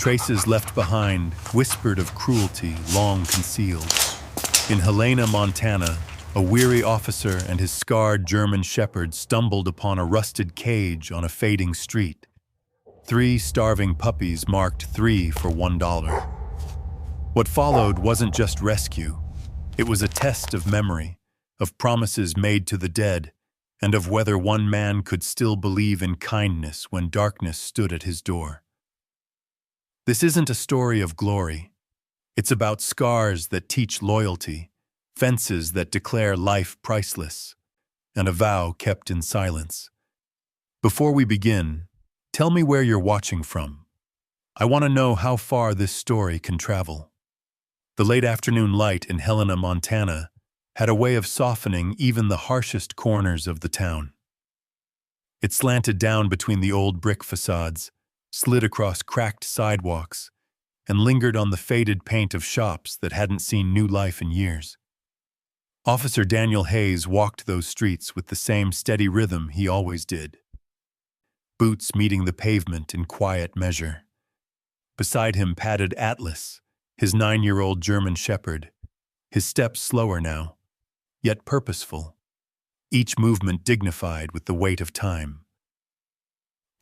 Traces left behind whispered of cruelty long concealed. In Helena, Montana, a weary officer and his scarred German shepherd stumbled upon a rusted cage on a fading street. 3 starving puppies marked 3 for $1. What followed wasn't just rescue. It was a test of memory, of promises made to the dead, and of whether one man could still believe in kindness when darkness stood at his door. This isn't a story of glory. It's about scars that teach loyalty, fences that declare life priceless, and a vow kept in silence. Before we begin, tell me where you're watching from. I want to know how far this story can travel. The late afternoon light in Helena, Montana, had a way of softening even the harshest corners of the town. It slanted down between the old brick facades, slid across cracked sidewalks, and lingered on the faded paint of shops that hadn't seen new life in years. Officer Daniel Hayes walked those streets with the same steady rhythm he always did. Boots meeting the pavement in quiet measure. Beside him padded Atlas, his 9-year-old German shepherd, his steps slower now, yet purposeful, each movement dignified with the weight of time.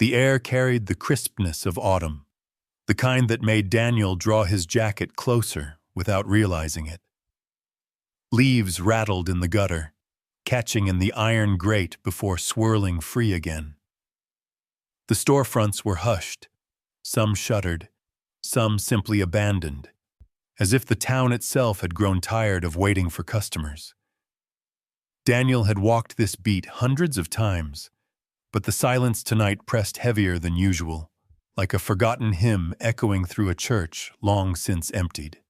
The air carried the crispness of autumn, the kind that made Daniel draw his jacket closer without realizing it. Leaves rattled in the gutter, catching in the iron grate before swirling free again. The storefronts were hushed, some shuttered, some simply abandoned, as if the town itself had grown tired of waiting for customers. Daniel had walked this beat hundreds of times, but the silence tonight pressed heavier than usual, like a forgotten hymn echoing through a church long since emptied.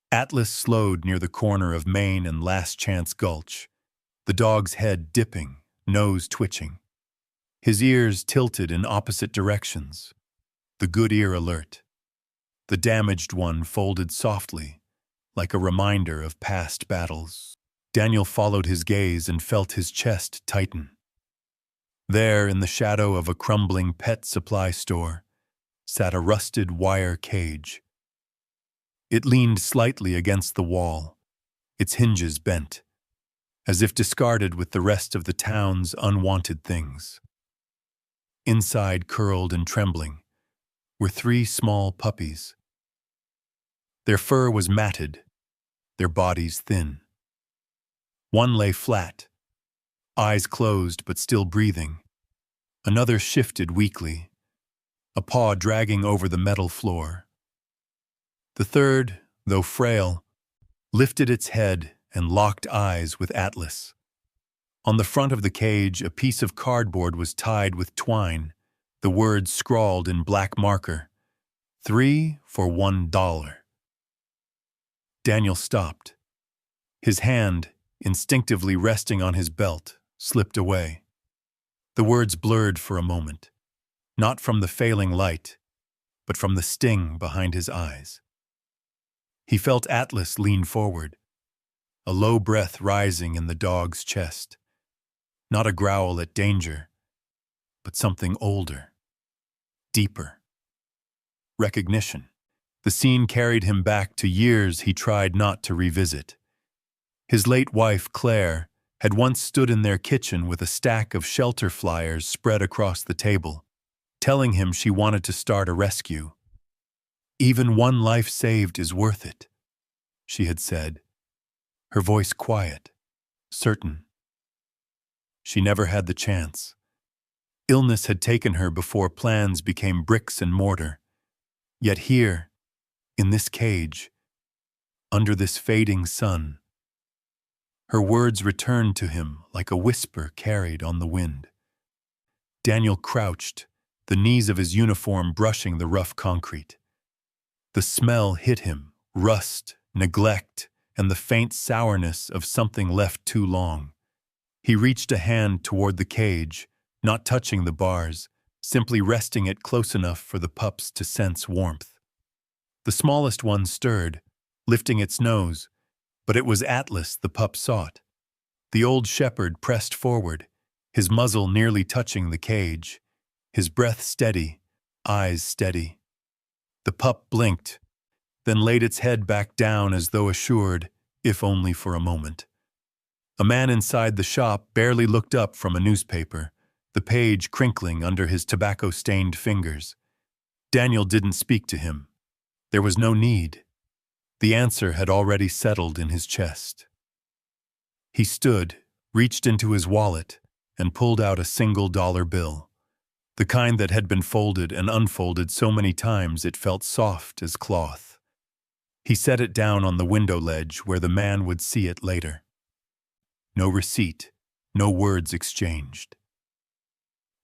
Atlas slowed near the corner of Main and Last Chance Gulch, the dog's head dipping, nose twitching. His ears tilted in opposite directions, the good ear alert. The damaged one folded softly, like a reminder of past battles. Daniel followed his gaze and felt his chest tighten. There, in the shadow of a crumbling pet supply store, sat a rusted wire cage. It leaned slightly against the wall, its hinges bent, as if discarded with the rest of the town's unwanted things. Inside, curled and trembling, were 3 small puppies. Their fur was matted, their bodies thin. One lay flat, eyes closed but still breathing. Another shifted weakly, a paw dragging over the metal floor. The third, though frail, lifted its head and locked eyes with Atlas. On the front of the cage, a piece of cardboard was tied with twine, the words scrawled in black marker, 3 for $1. Daniel stopped. His hand, instinctively resting on his belt, slipped away. The words blurred for a moment, not from the failing light, but from the sting behind his eyes. He felt Atlas lean forward, a low breath rising in the dog's chest. Not a growl at danger, but something older, deeper. Recognition. The scene carried him back to years he tried not to revisit. His late wife, Claire, had once stood in their kitchen with a stack of shelter flyers spread across the table, telling him she wanted to start a rescue. "Even one life saved is worth it," she had said, her voice quiet, certain. She never had the chance. Illness had taken her before plans became bricks and mortar. Yet here, in this cage, under this fading sun, her words returned to him like a whisper carried on the wind. Daniel crouched, the knees of his uniform brushing the rough concrete. The smell hit him, rust, neglect, and the faint sourness of something left too long. He reached a hand toward the cage, not touching the bars, simply resting it close enough for the pups to sense warmth. The smallest one stirred, lifting its nose, but it was Atlas the pup sought. The old shepherd pressed forward, his muzzle nearly touching the cage, his breath steady, eyes steady. The pup blinked, then laid its head back down as though assured, if only for a moment. A man inside the shop barely looked up from a newspaper, the page crinkling under his tobacco-stained fingers. Daniel didn't speak to him. There was no need. The answer had already settled in his chest. He stood, reached into his wallet, and pulled out a $1 bill, the kind that had been folded and unfolded so many times it felt soft as cloth. He set it down on the window ledge where the man would see it later. No receipt, no words exchanged.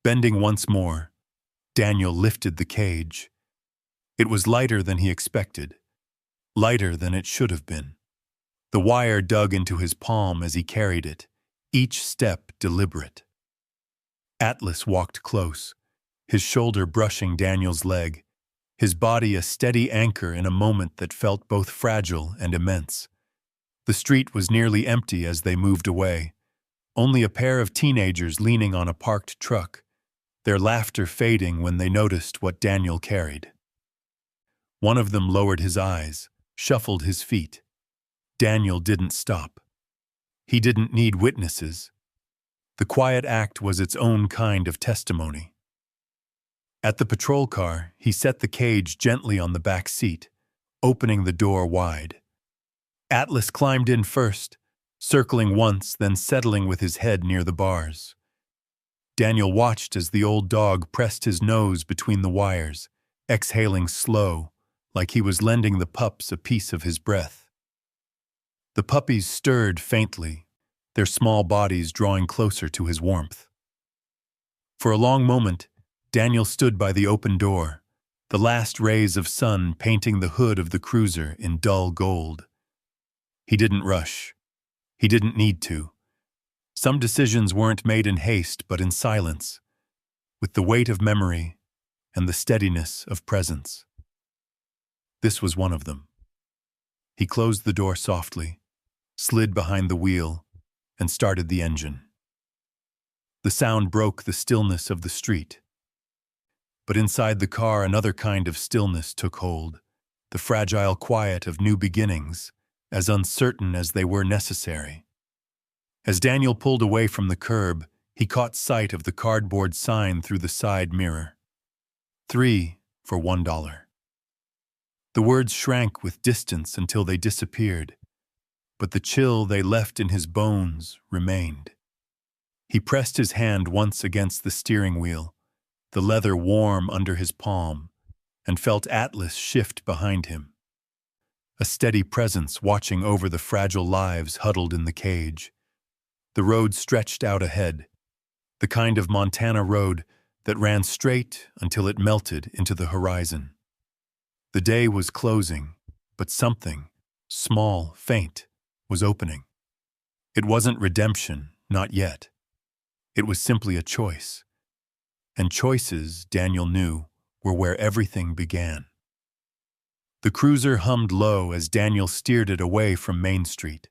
Bending once more, Daniel lifted the cage. It was lighter than he expected, lighter than it should have been. The wire dug into his palm as he carried it, each step deliberate. Atlas walked close, his shoulder brushing Daniel's leg, his body a steady anchor in a moment that felt both fragile and immense. The street was nearly empty as they moved away, only a pair of teenagers leaning on a parked truck, their laughter fading when they noticed what Daniel carried. One of them lowered his eyes, shuffled his feet. Daniel didn't stop. He didn't need witnesses. The quiet act was its own kind of testimony. At the patrol car, he set the cage gently on the back seat, opening the door wide. Atlas climbed in first, circling once, then settling with his head near the bars. Daniel watched as the old dog pressed his nose between the wires, exhaling slow, like he was lending the pups a piece of his breath. The puppies stirred faintly, their small bodies drawing closer to his warmth. For a long moment, Daniel stood by the open door, the last rays of sun painting the hood of the cruiser in dull gold. He didn't rush. He didn't need to. Some decisions weren't made in haste but in silence, with the weight of memory and the steadiness of presence. This was one of them. He closed the door softly, slid behind the wheel, and started the engine. The sound broke the stillness of the street. But inside the car another kind of stillness took hold, the fragile quiet of new beginnings, as uncertain as they were necessary. As Daniel pulled away from the curb, he caught sight of the cardboard sign through the side mirror. 3 for $1. The words shrank with distance until they disappeared, but the chill they left in his bones remained. He pressed his hand once against the steering wheel, the leather warm under his palm, and felt Atlas shift behind him. A steady presence watching over the fragile lives huddled in the cage. The road stretched out ahead, the kind of Montana road that ran straight until it melted into the horizon. The day was closing, but something, small, faint, was opening. It wasn't redemption, not yet. It was simply a choice. And choices, Daniel knew, were where everything began. The cruiser hummed low as Daniel steered it away from Main Street.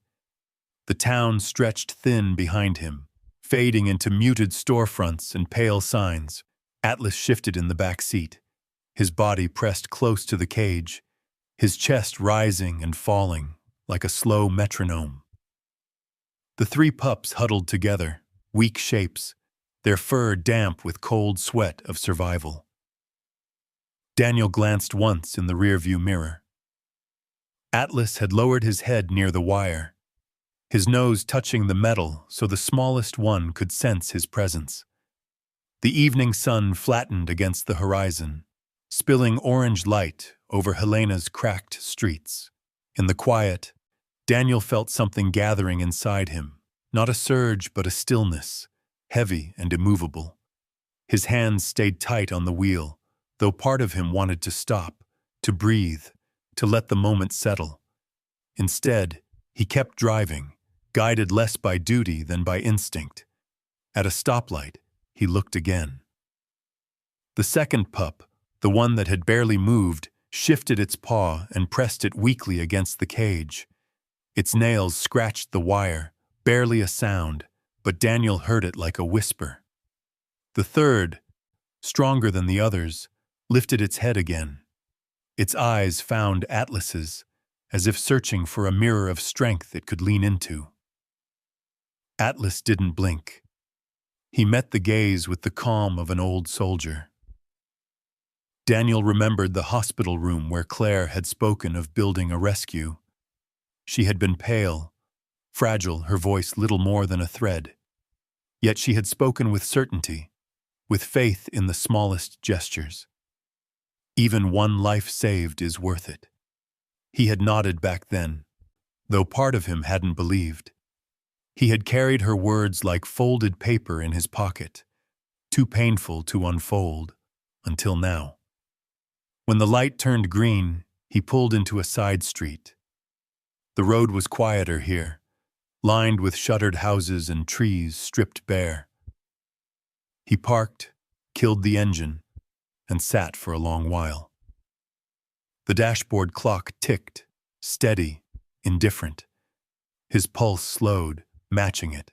The town stretched thin behind him, fading into muted storefronts and pale signs. Atlas shifted in the back seat, his body pressed close to the cage, his chest rising and falling like a slow metronome. The 3 pups huddled together, weak shapes, their fur damp with cold sweat of survival. Daniel glanced once in the rearview mirror. Atlas had lowered his head near the wire, his nose touching the metal so the smallest one could sense his presence. The evening sun flattened against the horizon, spilling orange light over Helena's cracked streets. In the quiet, Daniel felt something gathering inside him, not a surge but a stillness, heavy and immovable. His hands stayed tight on the wheel, though part of him wanted to stop, to breathe, to let the moment settle. Instead, he kept driving, guided less by duty than by instinct. At a stoplight, he looked again. The second pup, the one that had barely moved, shifted its paw and pressed it weakly against the cage. Its nails scratched the wire, barely a sound, but Daniel heard it like a whisper. The third, stronger than the others, lifted its head again. Its eyes found Atlas's, as if searching for a mirror of strength it could lean into. Atlas didn't blink. He met the gaze with the calm of an old soldier. Daniel remembered the hospital room where Claire had spoken of building a rescue. She had been pale, fragile, her voice little more than a thread. Yet she had spoken with certainty, with faith in the smallest gestures. Even one life saved is worth it. He had nodded back then, though part of him hadn't believed. He had carried her words like folded paper in his pocket, too painful to unfold, until now. When the light turned green, he pulled into a side street. The road was quieter here, lined with shuttered houses and trees stripped bare. He parked, killed the engine, and sat for a long while. The dashboard clock ticked, steady, indifferent. His pulse slowed, matching it.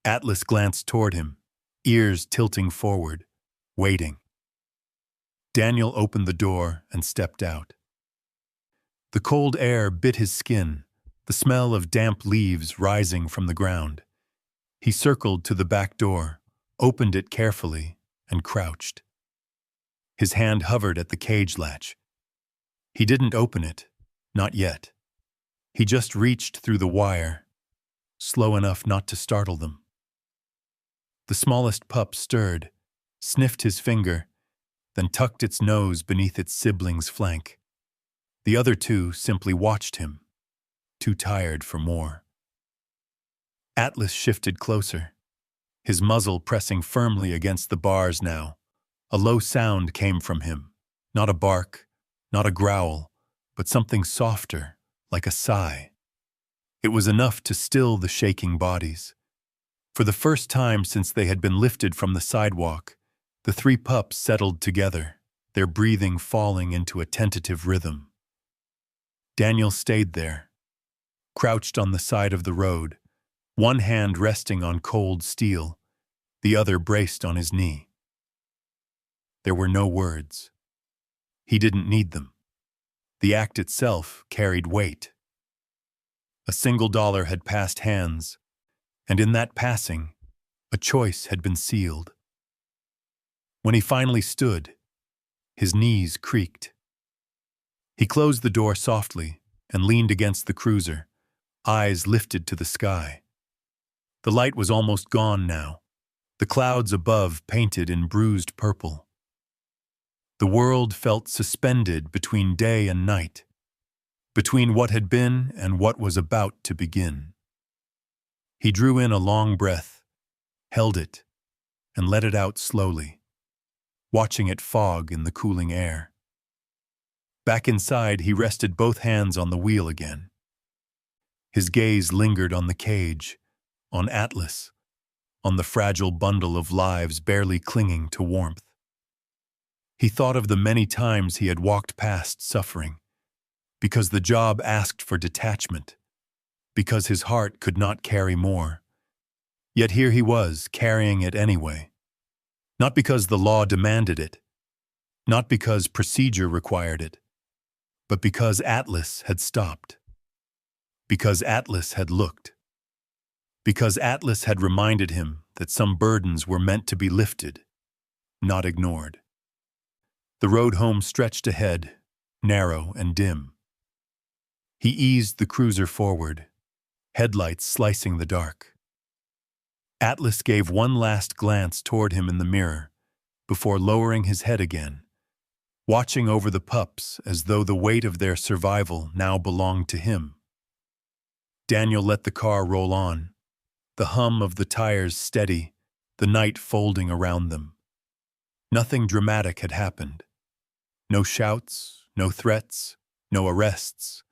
Atlas glanced toward him, ears tilting forward, waiting. Daniel opened the door and stepped out. The cold air bit his skin, the smell of damp leaves rising from the ground. He circled to the back door, opened it carefully, and crouched. His hand hovered at the cage latch. He didn't open it, not yet. He just reached through the wire, slow enough not to startle them. The smallest pup stirred, sniffed his finger, then tucked its nose beneath its sibling's flank. The other two simply watched him, too tired for more. Atlas shifted closer, his muzzle pressing firmly against the bars now. A low sound came from him, not a bark, not a growl, but something softer, like a sigh. It was enough to still the shaking bodies. For the first time since they had been lifted from the sidewalk, the three pups settled together, their breathing falling into a tentative rhythm. Daniel stayed there, crouched on the side of the road, one hand resting on cold steel, the other braced on his knee. There were no words. He didn't need them. The act itself carried weight. $1 had passed hands, and in that passing, a choice had been sealed. When he finally stood, his knees creaked. He closed the door softly and leaned against the cruiser, eyes lifted to the sky. The light was almost gone now, the clouds above painted in bruised purple. The world felt suspended between day and night, between what had been and what was about to begin. He drew in a long breath, held it, and let it out slowly, watching it fog in the cooling air. Back inside, he rested both hands on the wheel again. His gaze lingered on the cage, on Atlas, on the fragile bundle of lives barely clinging to warmth. He thought of the many times he had walked past suffering, because the job asked for detachment, because his heart could not carry more. Yet here he was, carrying it anyway. Not because the law demanded it, not because procedure required it, but because Atlas had stopped, because Atlas had looked, because Atlas had reminded him that some burdens were meant to be lifted, not ignored. The road home stretched ahead, narrow and dim. He eased the cruiser forward, headlights slicing the dark. Atlas gave one last glance toward him in the mirror, before lowering his head again, watching over the pups as though the weight of their survival now belonged to him. Daniel let the car roll on, the hum of the tires steady, the night folding around them. Nothing dramatic had happened. No shouts, no threats, no arrests.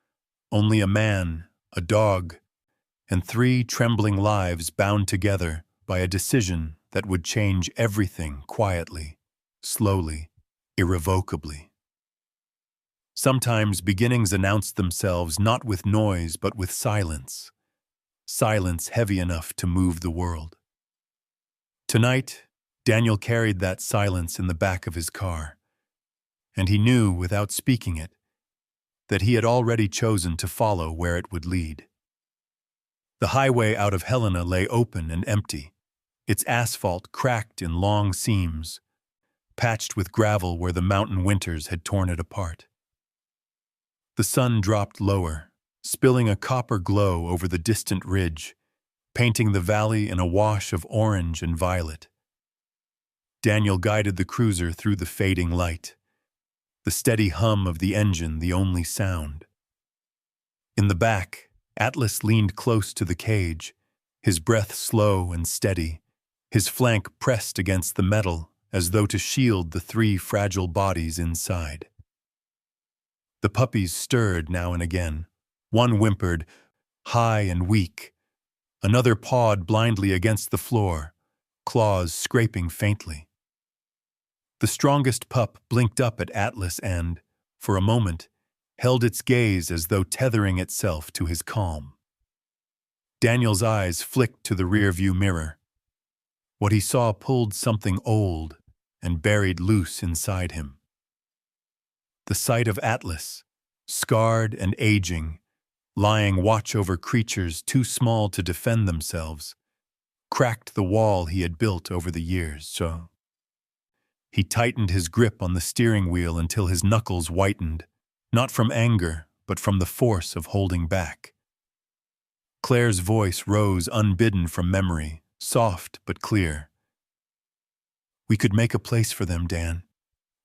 Only a man, a dog, and 3 trembling lives bound together by a decision that would change everything quietly, slowly, irrevocably. Sometimes beginnings announced themselves not with noise but with silence, silence heavy enough to move the world. Tonight, Daniel carried that silence in the back of his car. and he knew, without speaking it, that he had already chosen to follow where it would lead. The highway out of Helena lay open and empty, its asphalt cracked in long seams, patched with gravel where the mountain winters had torn it apart. The sun dropped lower, spilling a copper glow over the distant ridge, painting the valley in a wash of orange and violet. Daniel guided the cruiser through the fading light, the steady hum of the engine the only sound. In the back, Atlas leaned close to the cage, his breath slow and steady, his flank pressed against the metal as though to shield the three fragile bodies inside. The puppies stirred now and again. One whimpered, high and weak. Another pawed blindly against the floor, claws scraping faintly. The strongest pup blinked up at Atlas and, for a moment, held its gaze as though tethering itself to his calm. Daniel's eyes flicked to the rearview mirror. What he saw pulled something old and buried loose inside him. The sight of Atlas, scarred and aging, lying watch over creatures too small to defend themselves, cracked the wall he had built over the years. He tightened his grip on the steering wheel until his knuckles whitened, not from anger, but from the force of holding back. Claire's voice rose unbidden from memory, soft but clear. "We could make a place for them, Dan.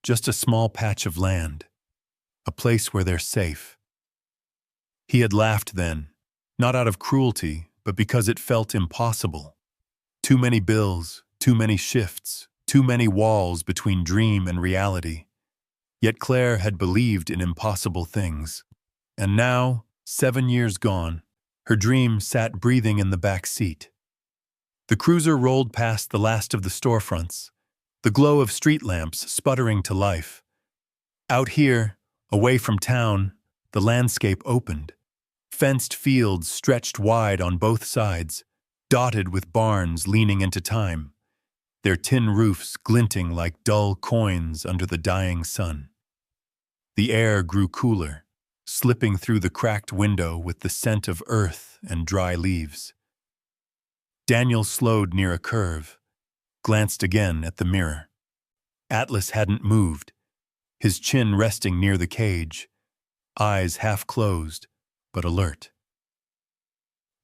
Just a small patch of land. A place where they're safe." He had laughed then, not out of cruelty, but because it felt impossible. Too many bills, too many shifts, too many walls between dream and reality. Yet Claire had believed in impossible things. And now, 7 years gone, her dream sat breathing in the back seat. The cruiser rolled past the last of the storefronts, the glow of street lamps sputtering to life. Out here, away from town, the landscape opened. Fenced fields stretched wide on both sides, dotted with barns leaning into time, their tin roofs glinting like dull coins under the dying sun. The air grew cooler, slipping through the cracked window with the scent of earth and dry leaves. Daniel slowed near a curve, glanced again at the mirror. Atlas hadn't moved, his chin resting near the cage, eyes half closed, but alert.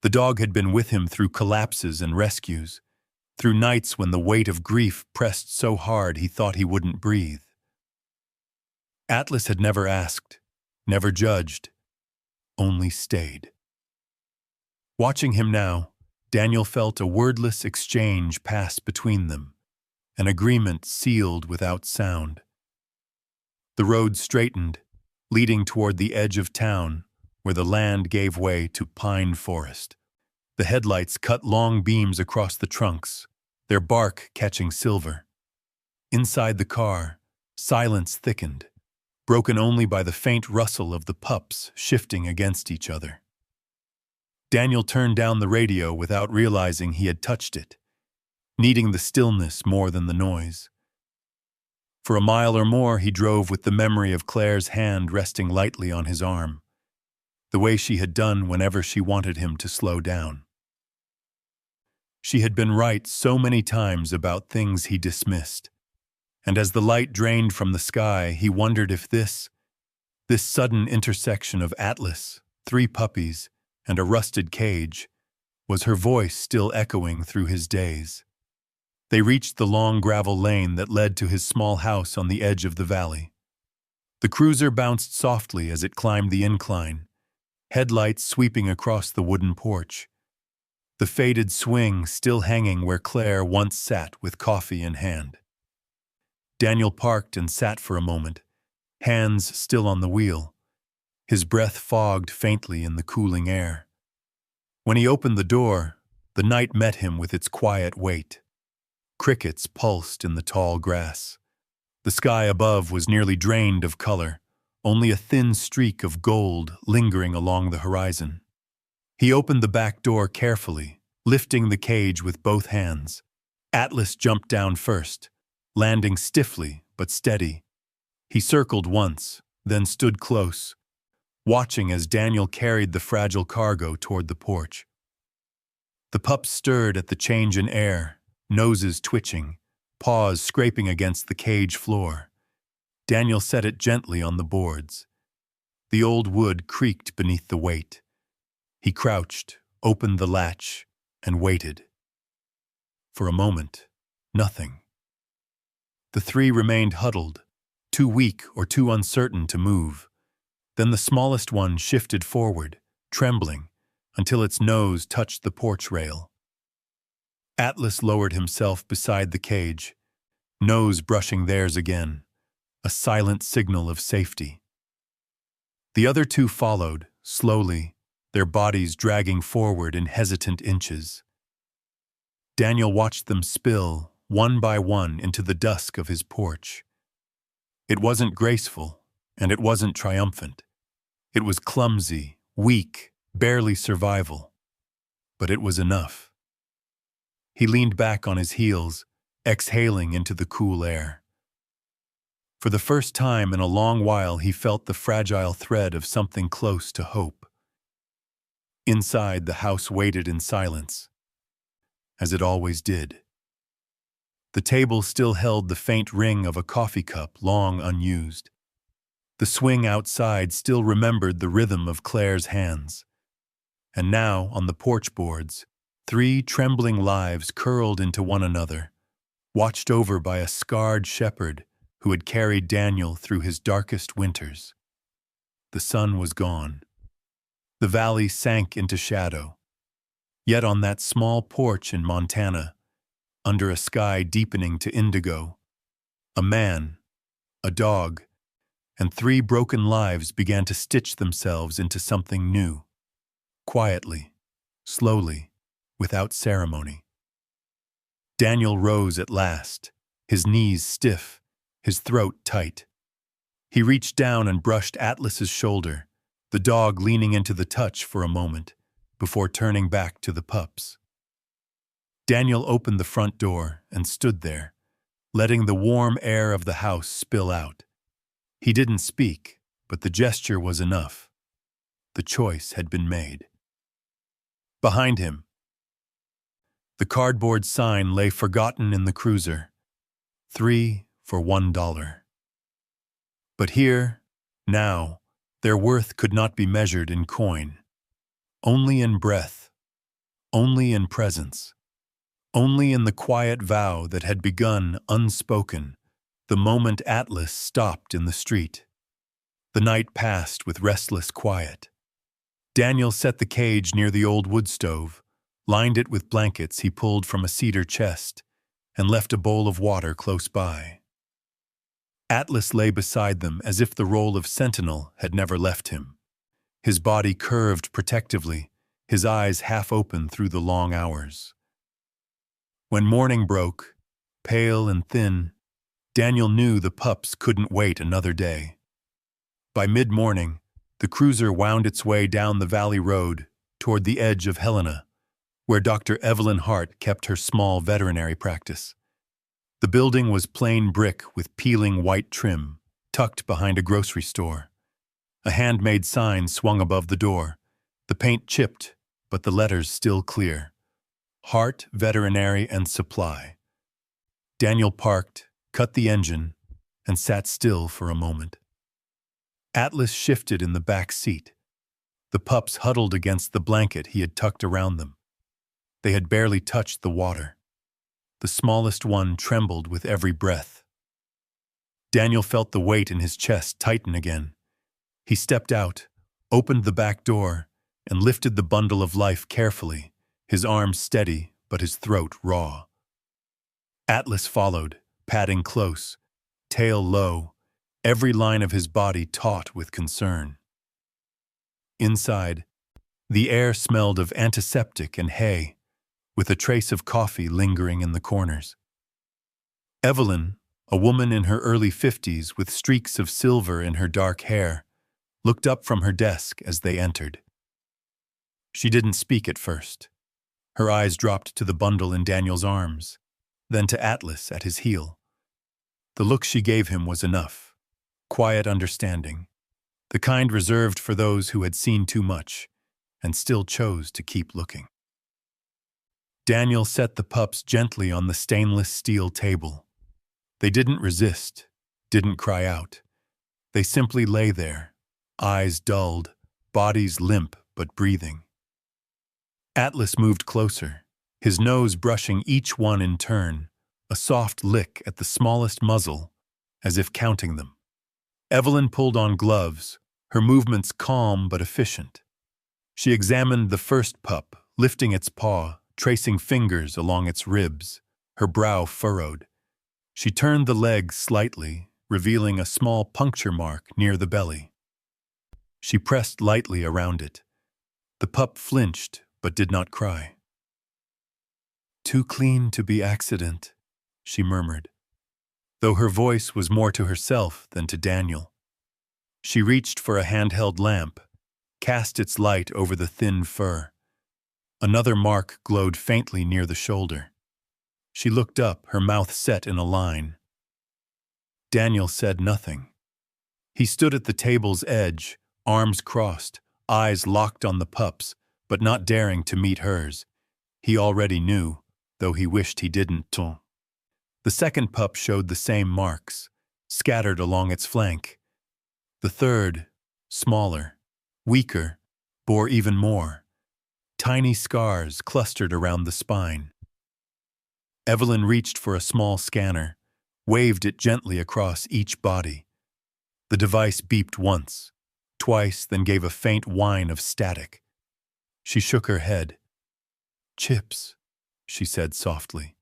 The dog had been with him through collapses and rescues, through nights when the weight of grief pressed so hard he thought he wouldn't breathe. Atlas had never asked, never judged, only stayed. Watching him now, Daniel felt a wordless exchange pass between them, an agreement sealed without sound. The road straightened, leading toward the edge of town, where the land gave way to pine forest. The headlights cut long beams across the trunks, their bark catching silver. Inside the car, silence thickened, broken only by the faint rustle of the pups shifting against each other. Daniel turned down the radio without realizing he had touched it, needing the stillness more than the noise. For a mile or more he drove with the memory of Claire's hand resting lightly on his arm, the way she had done whenever she wanted him to slow down. She had been right so many times about things he dismissed, and as the light drained from the sky, he wondered if this sudden intersection of Atlas, 3 puppies, and a rusted cage, was her voice still echoing through his days. They reached the long gravel lane that led to his small house on the edge of the valley. The cruiser bounced softly as it climbed the incline, headlights sweeping across the wooden porch, the faded swing still hanging where Claire once sat with coffee in hand. Daniel parked and sat for a moment, hands still on the wheel, his breath fogged faintly in the cooling air. When he opened the door, the night met him with its quiet weight. Crickets pulsed in the tall grass. The sky above was nearly drained of color, only a thin streak of gold lingering along the horizon. He opened the back door carefully, lifting the cage with both hands. Atlas jumped down first, landing stiffly but steady. He circled once, then stood close, watching as Daniel carried the fragile cargo toward the porch. The pups stirred at the change in air, noses twitching, paws scraping against the cage floor. Daniel set it gently on the boards. The old wood creaked beneath the weight. He crouched, opened the latch, and waited. For a moment, nothing. The three remained huddled, too weak or too uncertain to move. Then the smallest one shifted forward, trembling, until its nose touched the porch rail. Atlas lowered himself beside the cage, nose brushing theirs again, a silent signal of safety. The other two followed, slowly, their bodies dragging forward in hesitant inches. Daniel watched them spill, one by one, into the dusk of his porch. It wasn't graceful, and it wasn't triumphant. It was clumsy, weak, barely survival. But it was enough. He leaned back on his heels, exhaling into the cool air. For the first time in a long while, he felt the fragile thread of something close to hope. Inside, the house waited in silence, as it always did. The table still held the faint ring of a coffee cup long unused. The swing outside still remembered the rhythm of Claire's hands. And now, on the porch boards, three trembling lives curled into one another, watched over by a scarred shepherd who had carried Daniel through his darkest winters. The sun was gone. The valley sank into shadow. Yet on that small porch in Montana, under a sky deepening to indigo, a man, a dog, and three broken lives began to stitch themselves into something new. Quietly, slowly, without ceremony. Daniel rose at last, his knees stiff, his throat tight. He reached down and brushed Atlas's shoulder, the dog leaning into the touch for a moment, before turning back to the pups. Daniel opened the front door and stood there, letting the warm air of the house spill out. He didn't speak, but the gesture was enough. The choice had been made. Behind him, the cardboard sign lay forgotten in the cruiser. 3 for $1. But here, now, their worth could not be measured in coin. Only in breath, only in presence, only in the quiet vow that had begun unspoken the moment Atlas stopped in the street. The night passed with restless quiet. Daniel set the cage near the old wood stove, lined it with blankets he pulled from a cedar chest, and left a bowl of water close by. Atlas lay beside them as if the role of sentinel had never left him. His body curved protectively, his eyes half open through the long hours. When morning broke, pale and thin, Daniel knew the pups couldn't wait another day. By mid-morning, the cruiser wound its way down the valley road toward the edge of Helena, where Dr. Evelyn Hart kept her small veterinary practice. The building was plain brick with peeling white trim, tucked behind a grocery store. A handmade sign swung above the door, the paint chipped, but the letters still clear. Hart Veterinary and Supply. Daniel parked, cut the engine, and sat still for a moment. Atlas shifted in the back seat. The pups huddled against the blanket he had tucked around them. They had barely touched the water. The smallest one trembled with every breath. Daniel felt the weight in his chest tighten again. He stepped out, opened the back door, and lifted the bundle of life carefully, his arms steady but his throat raw. Atlas followed, padding close, tail low, every line of his body taut with concern. Inside, the air smelled of antiseptic and hay, with a trace of coffee lingering in the corners. Evelyn, a woman in her early 50s with streaks of silver in her dark hair, looked up from her desk as they entered. She didn't speak at first. Her eyes dropped to the bundle in Daniel's arms, then to Atlas at his heel. The look she gave him was enough. quiet understanding, the kind reserved for those who had seen too much and still chose to keep looking. Daniel set the pups gently on the stainless steel table. They didn't resist, didn't cry out. They simply lay there, eyes dulled, bodies limp but breathing. Atlas moved closer, his nose brushing each one in turn, a soft lick at the smallest muzzle, as if counting them. Evelyn pulled on gloves, her movements calm but efficient. She examined the first pup, lifting its paw, tracing fingers along its ribs, her brow furrowed. She turned the leg slightly, revealing a small puncture mark near the belly. She pressed lightly around it. The pup flinched, but did not cry. "Too clean to be accident," she murmured, though her voice was more to herself than to Daniel. She reached for a handheld lamp, cast its light over the thin fur. Another mark glowed faintly near the shoulder. She looked up, her mouth set in a line. Daniel said nothing. He stood at the table's edge, arms crossed, eyes locked on the pups, but not daring to meet hers. He already knew, though he wished he didn't. The second pup showed the same marks, scattered along its flank. The third, smaller, weaker, bore even more. Tiny scars clustered around the spine. Evelyn reached for a small scanner, waved it gently across each body. The device beeped once, twice, then gave a faint whine of static. She shook her head. "Chips," she said softly,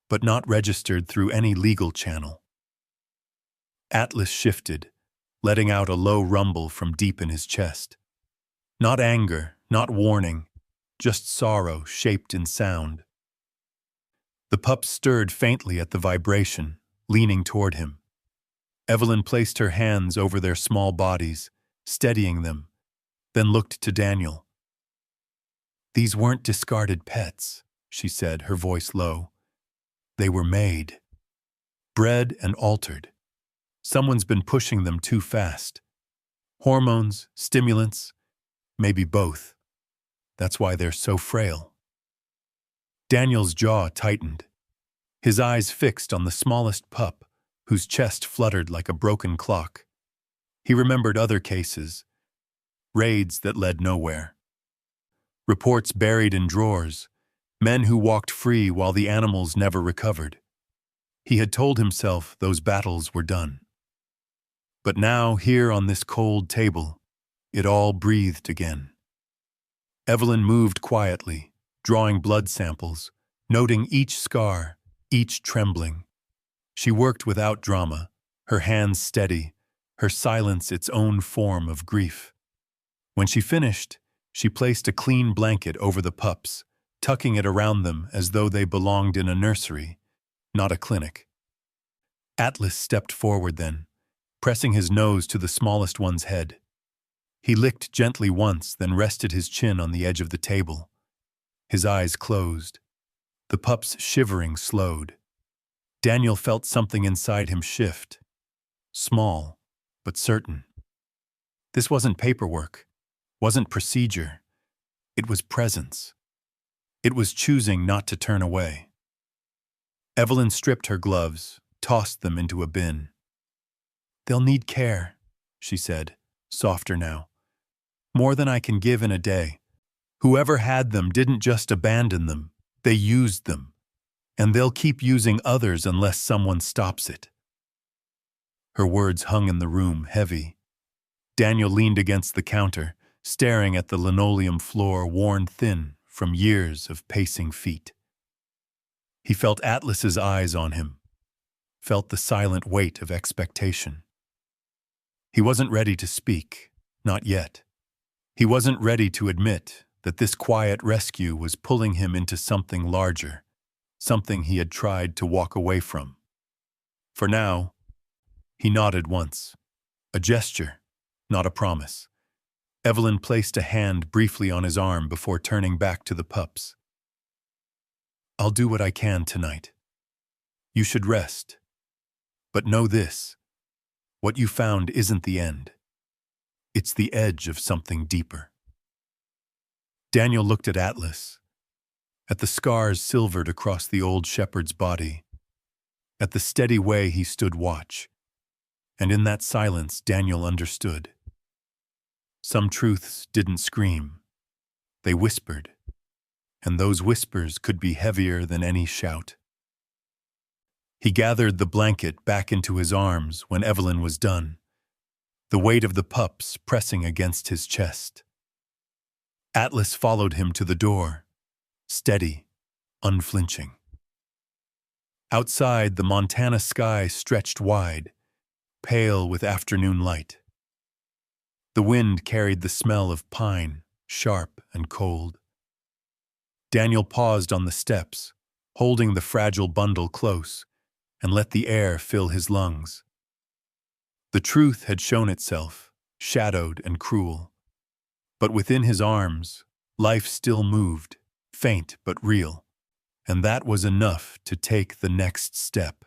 "but not registered through any legal channel." Atlas shifted, letting out a low rumble from deep in his chest. Not anger, not warning, just sorrow shaped in sound. The pup stirred faintly at the vibration, leaning toward him. Evelyn placed her hands over their small bodies, steadying them, then looked to Daniel. "These weren't discarded pets," she said, her voice low. "They were made, bred and altered. Someone's been pushing them too fast. Hormones, stimulants, maybe both. That's why they're so frail." Daniel's jaw tightened, his eyes fixed on the smallest pup, whose chest fluttered like a broken clock. He remembered other cases, raids that led nowhere. Reports buried in drawers, men who walked free while the animals never recovered. He had told himself those battles were done. But now, here on this cold table, it all breathed again. Evelyn moved quietly, drawing blood samples, noting each scar, each trembling. She worked without drama, her hands steady, her silence its own form of grief. When she finished, she placed a clean blanket over the pups, tucking it around them as though they belonged in a nursery, not a clinic. Atlas stepped forward then, pressing his nose to the smallest one's head. He licked gently once, then rested his chin on the edge of the table. His eyes closed. The pup's shivering slowed. Daniel felt something inside him shift. Small, but certain. This wasn't paperwork, wasn't procedure. It was presence. It was choosing not to turn away. Evelyn stripped her gloves, tossed them into a bin. "They'll need care," she said, softer now. "More than I can give in a day. Whoever had them didn't just abandon them, they used them. And they'll keep using others unless someone stops it." Her words hung in the room, heavy. Daniel leaned against the counter, staring at the linoleum floor worn thin from years of pacing feet. He felt Atlas's eyes on him, felt the silent weight of expectation. He wasn't ready to speak, not yet. He wasn't ready to admit that this quiet rescue was pulling him into something larger, something he had tried to walk away from. For now, he nodded once, a gesture, not a promise. Evelyn placed a hand briefly on his arm before turning back to the pups. "I'll do what I can tonight. You should rest. But know this, What you found isn't the end. It's the edge of something deeper. Daniel looked at Atlas, at the scars silvered across the old shepherd's body, at the steady way he stood watch. And in that silence, Daniel understood. Some truths didn't scream. They whispered, and those whispers could be heavier than any shout. He gathered the blanket back into his arms when Evelyn was done, the weight of the pups pressing against his chest. Atlas followed him to the door, steady, unflinching. Outside, the Montana sky stretched wide, pale with afternoon light. The wind carried the smell of pine, sharp and cold. Daniel paused on the steps, holding the fragile bundle close, and let the air fill his lungs. The truth had shown itself, shadowed and cruel. But within his arms, life still moved, faint but real, and that was enough to take the next step.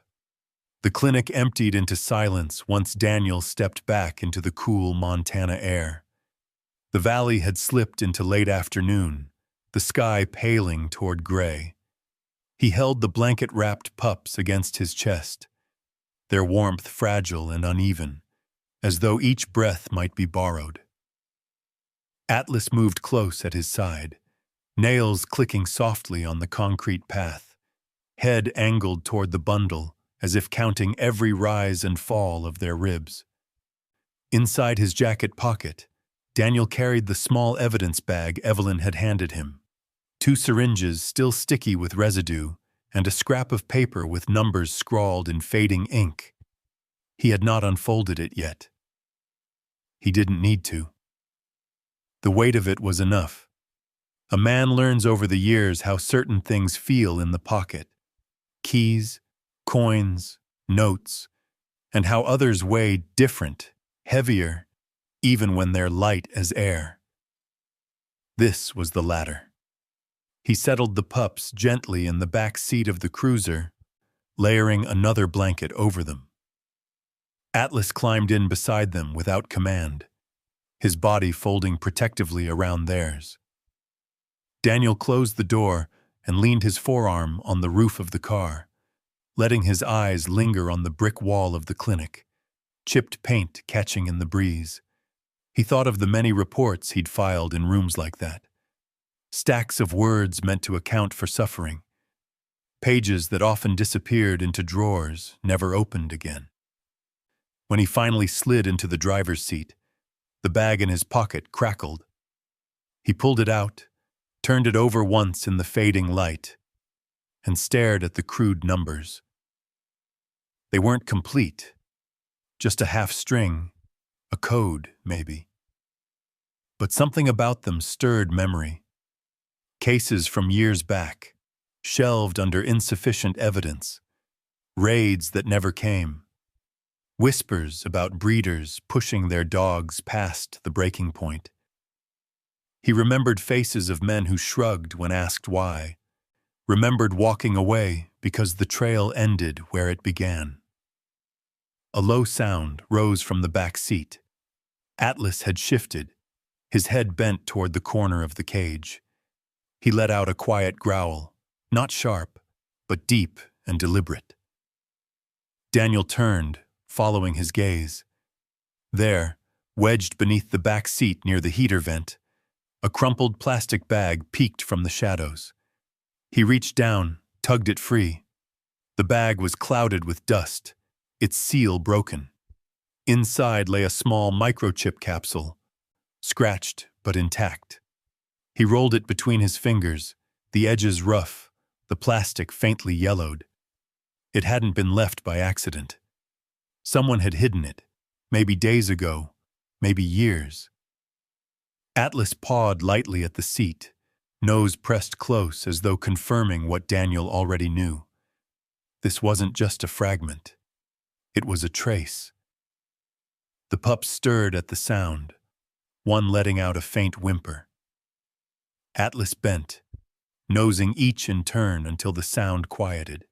The clinic emptied into silence once Daniel stepped back into the cool Montana air. The valley had slipped into late afternoon, the sky paling toward gray. He held the blanket-wrapped pups against his chest, their warmth fragile and uneven, as though each breath might be borrowed. Atlas moved close at his side, nails clicking softly on the concrete path, head angled toward the bundle, as if counting every rise and fall of their ribs. Inside his jacket pocket, Daniel carried the small evidence bag Evelyn had handed him. 2 syringes still sticky with residue, and a scrap of paper with numbers scrawled in fading ink. He had not unfolded it yet. He didn't need to. The weight of it was enough. A man learns over the years how certain things feel in the pocket. Keys, coins, notes, and how others weigh different, heavier, even when they're light as air. This was the latter. He settled the pups gently in the back seat of the cruiser, layering another blanket over them. Atlas climbed in beside them without command, his body folding protectively around theirs. Daniel closed the door and leaned his forearm on the roof of the car, letting his eyes linger on the brick wall of the clinic, chipped paint catching in the breeze. He thought of the many reports he'd filed in rooms like that. Stacks of words meant to account for suffering. Pages that often disappeared into drawers, never opened again. When he finally slid into the driver's seat, the bag in his pocket crackled. He pulled it out, turned it over once in the fading light, and stared at the crude numbers. They weren't complete, just a half string, a code, maybe. But something about them stirred memory. Cases from years back, shelved under insufficient evidence, raids that never came, whispers about breeders pushing their dogs past the breaking point. He remembered faces of men who shrugged when asked why, remembered walking away because the trail ended where it began. A low sound rose from the back seat. Atlas had shifted, his head bent toward the corner of the cage. He let out a quiet growl, not sharp, but deep and deliberate. Daniel turned, following his gaze. There, wedged beneath the back seat near the heater vent, a crumpled plastic bag peeked from the shadows. He reached down, tugged it free. The bag was clouded with dust, its seal broken. Inside lay a small microchip capsule, scratched but intact. He rolled it between his fingers, the edges rough, the plastic faintly yellowed. It hadn't been left by accident. Someone had hidden it, maybe days ago, maybe years. Atlas pawed lightly at the seat, nose pressed close as though confirming what Daniel already knew. This wasn't just a fragment. It was a trace. The pups stirred at the sound, one letting out a faint whimper. Atlas bent, nosing each in turn until the sound quieted.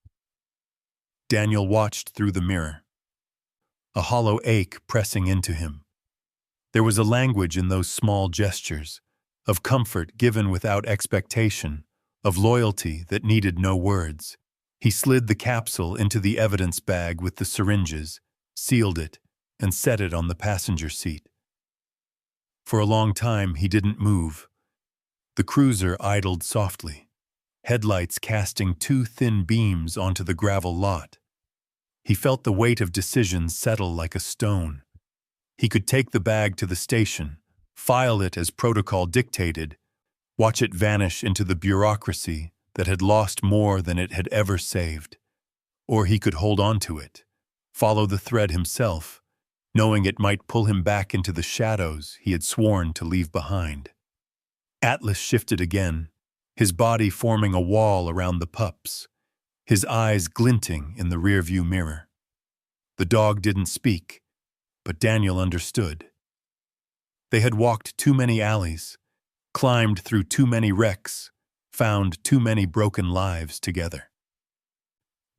Daniel watched through the mirror. a hollow ache pressing into him. There was a language in those small gestures, of comfort given without expectation, of loyalty that needed no words. He slid the capsule into the evidence bag with the syringes, sealed it, and set it on the passenger seat. For a long time he didn't move. The cruiser idled softly, headlights casting two thin beams onto the gravel lot. He felt the weight of decision settle like a stone. He could take the bag to the station, file it as protocol dictated, watch it vanish into the bureaucracy that had lost more than it had ever saved. Or he could hold on to it, follow the thread himself, knowing it might pull him back into the shadows he had sworn to leave behind. Atlas shifted again, his body forming a wall around the pups, his eyes glinting in the rearview mirror. The dog didn't speak, but Daniel understood. They had walked too many alleys, climbed through too many wrecks, found too many broken lives together.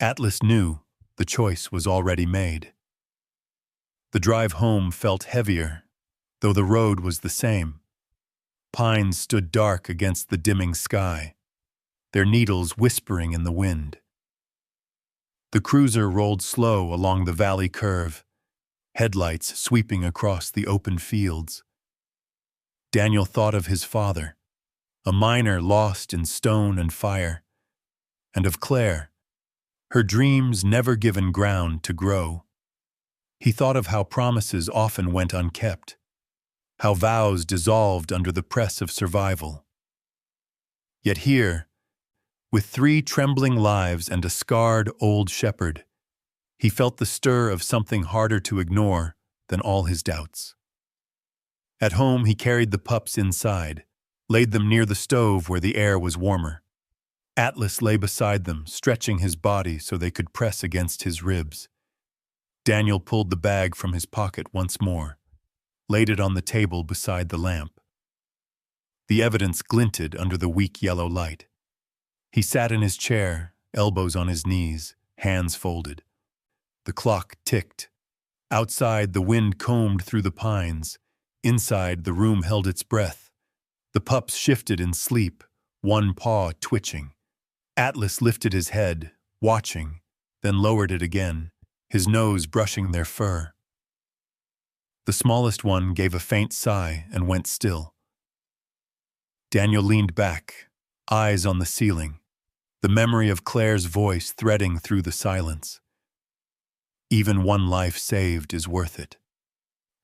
Atlas knew the choice was already made. The drive home felt heavier, though the road was the same. Pines stood dark against the dimming sky, their needles whispering in the wind. The cruiser rolled slow along the valley curve, headlights sweeping across the open fields. Daniel thought of his father, a miner lost in stone and fire, and of Claire, her dreams never given ground to grow. He thought of how promises often went unkept, how vows dissolved under the press of survival. Yet here, with 3 trembling lives and a scarred old shepherd, he felt the stir of something harder to ignore than all his doubts. At home, he carried the pups inside, laid them near the stove where the air was warmer. Atlas lay beside them, stretching his body so they could press against his ribs. Daniel pulled the bag from his pocket once more, laid it on the table beside the lamp. The evidence glinted under the weak yellow light. He sat in his chair, elbows on his knees, hands folded. The clock ticked. Outside, the wind combed through the pines. Inside, the room held its breath. The pups shifted in sleep, one paw twitching. Atlas lifted his head, watching, then lowered it again, his nose brushing their fur. The smallest one gave a faint sigh and went still. Daniel leaned back, eyes on the ceiling, the memory of Claire's voice threading through the silence. Even one life saved is worth it.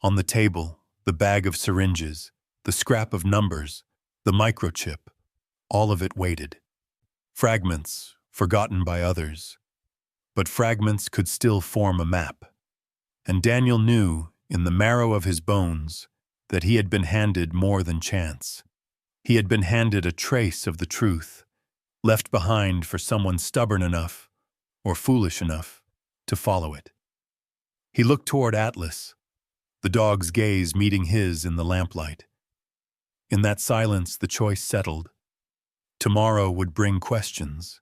On the table, the bag of syringes, the scrap of numbers, the microchip, all of it waited. Fragments, forgotten by others. But fragments could still form a map. And Daniel knew, in the marrow of his bones, that he had been handed more than chance. He had been handed a trace of the truth, left behind for someone stubborn enough, or foolish enough, to follow it. He looked toward Atlas, the dog's gaze meeting his in the lamplight. In that silence, the choice settled. Tomorrow would bring questions.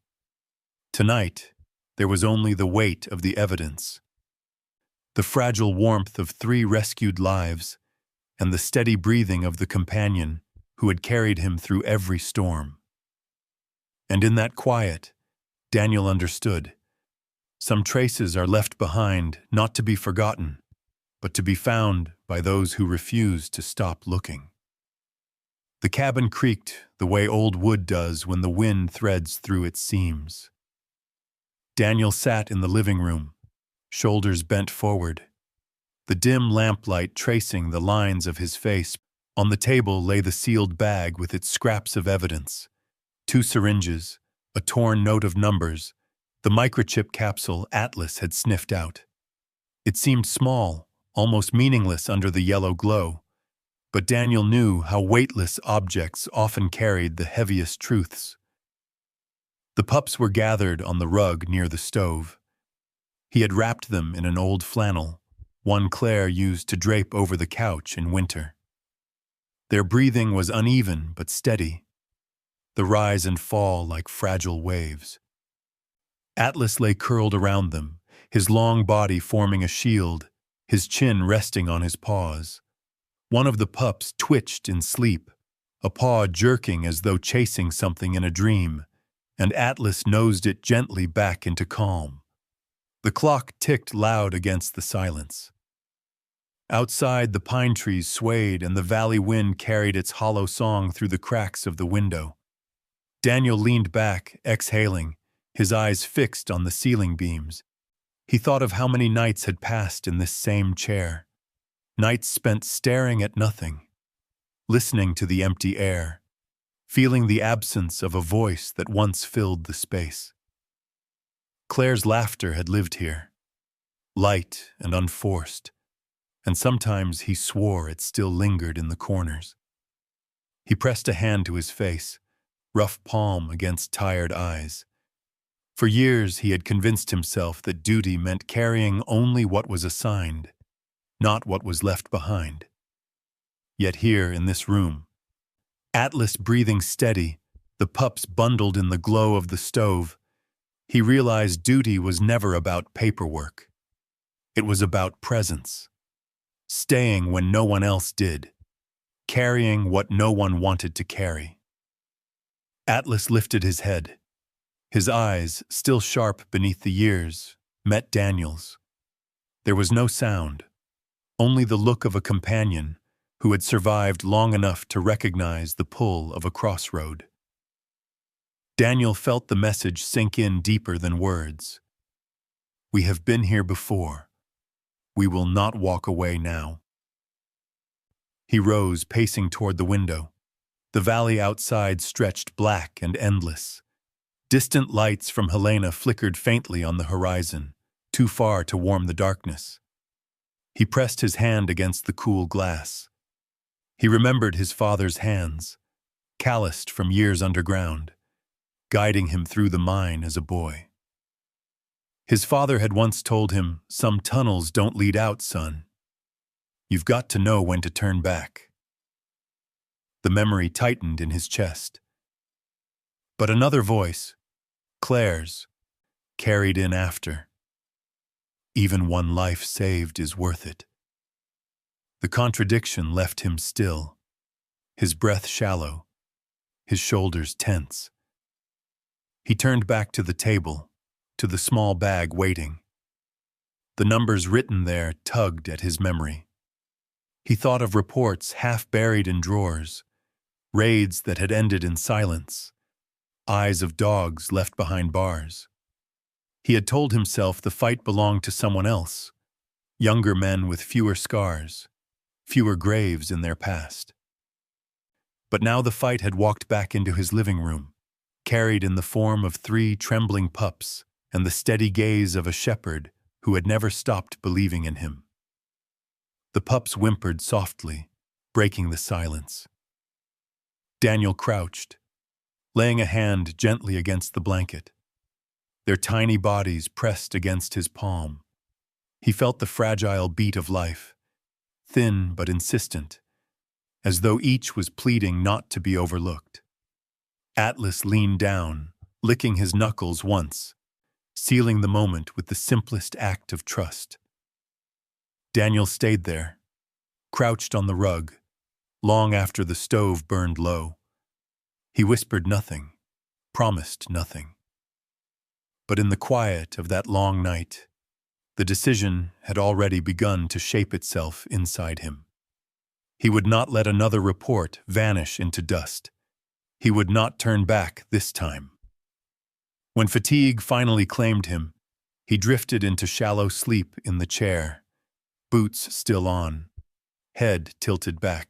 Tonight, there was only the weight of the evidence, the fragile warmth of 3 rescued lives, and the steady breathing of the companion who had carried him through every storm. And in that quiet, Daniel understood. Some traces are left behind, not to be forgotten, but to be found by those who refuse to stop looking. The cabin creaked the way old wood does when the wind threads through its seams. Daniel sat in the living room, shoulders bent forward, the dim lamplight tracing the lines of his face. On the table lay the sealed bag with its scraps of evidence, 2 syringes, a torn note of numbers, the microchip capsule Atlas had sniffed out. It seemed small, almost meaningless under the yellow glow, but Daniel knew how weightless objects often carried the heaviest truths. The pups were gathered on the rug near the stove. He had wrapped them in an old flannel, one Claire used to drape over the couch in winter. Their breathing was uneven but steady, the rise and fall like fragile waves. Atlas lay curled around them, his long body forming a shield, his chin resting on his paws. One of the pups twitched in sleep, a paw jerking as though chasing something in a dream, and Atlas nosed it gently back into calm. The clock ticked loud against the silence. Outside, the pine trees swayed and the valley wind carried its hollow song through the cracks of the window. Daniel leaned back, exhaling, his eyes fixed on the ceiling beams. He thought of how many nights had passed in this same chair. Nights spent staring at nothing, listening to the empty air, feeling the absence of a voice that once filled the space. Claire's laughter had lived here, light and unforced, and sometimes he swore it still lingered in the corners. He pressed a hand to his face, rough palm against tired eyes. For years he had convinced himself that duty meant carrying only what was assigned, not what was left behind. Yet here in this room, Atlas breathing steady, the pups bundled in the glow of the stove, he realized duty was never about paperwork. It was about presence, staying when no one else did, carrying what no one wanted to carry. Atlas lifted his head. His eyes, still sharp beneath the years, met Daniel's. There was no sound, only the look of a companion who had survived long enough to recognize the pull of a crossroad. Daniel felt the message sink in deeper than words. We have been here before. We will not walk away now. He rose, pacing toward the window. The valley outside stretched black and endless. Distant lights from Helena flickered faintly on the horizon, too far to warm the darkness. He pressed his hand against the cool glass. He remembered his father's hands, calloused from years underground, guiding him through the mine as a boy. His father had once told him, "Some tunnels don't lead out, son. You've got to know when to turn back." The memory tightened in his chest. But another voice, Claire's, carried in after. Even one life saved is worth it. The contradiction left him still, his breath shallow, his shoulders tense. He turned back to the table, to the small bag waiting. The numbers written there tugged at his memory. He thought of reports half buried in drawers, raids that had ended in silence, eyes of dogs left behind bars. He had told himself the fight belonged to someone else, younger men with fewer scars, fewer graves in their past. But now the fight had walked back into his living room, carried in the form of 3 trembling pups and the steady gaze of a shepherd who had never stopped believing in him. The pups whimpered softly, breaking the silence. Daniel crouched, laying a hand gently against the blanket. Their tiny bodies pressed against his palm. He felt the fragile beat of life, thin but insistent, as though each was pleading not to be overlooked. Atlas leaned down, licking his knuckles once, sealing the moment with the simplest act of trust. Daniel stayed there, crouched on the rug, long after the stove burned low. He whispered nothing, promised nothing. But in the quiet of that long night, the decision had already begun to shape itself inside him. He would not let another report vanish into dust. He would not turn back this time. When fatigue finally claimed him, he drifted into shallow sleep in the chair, boots still on, head tilted back.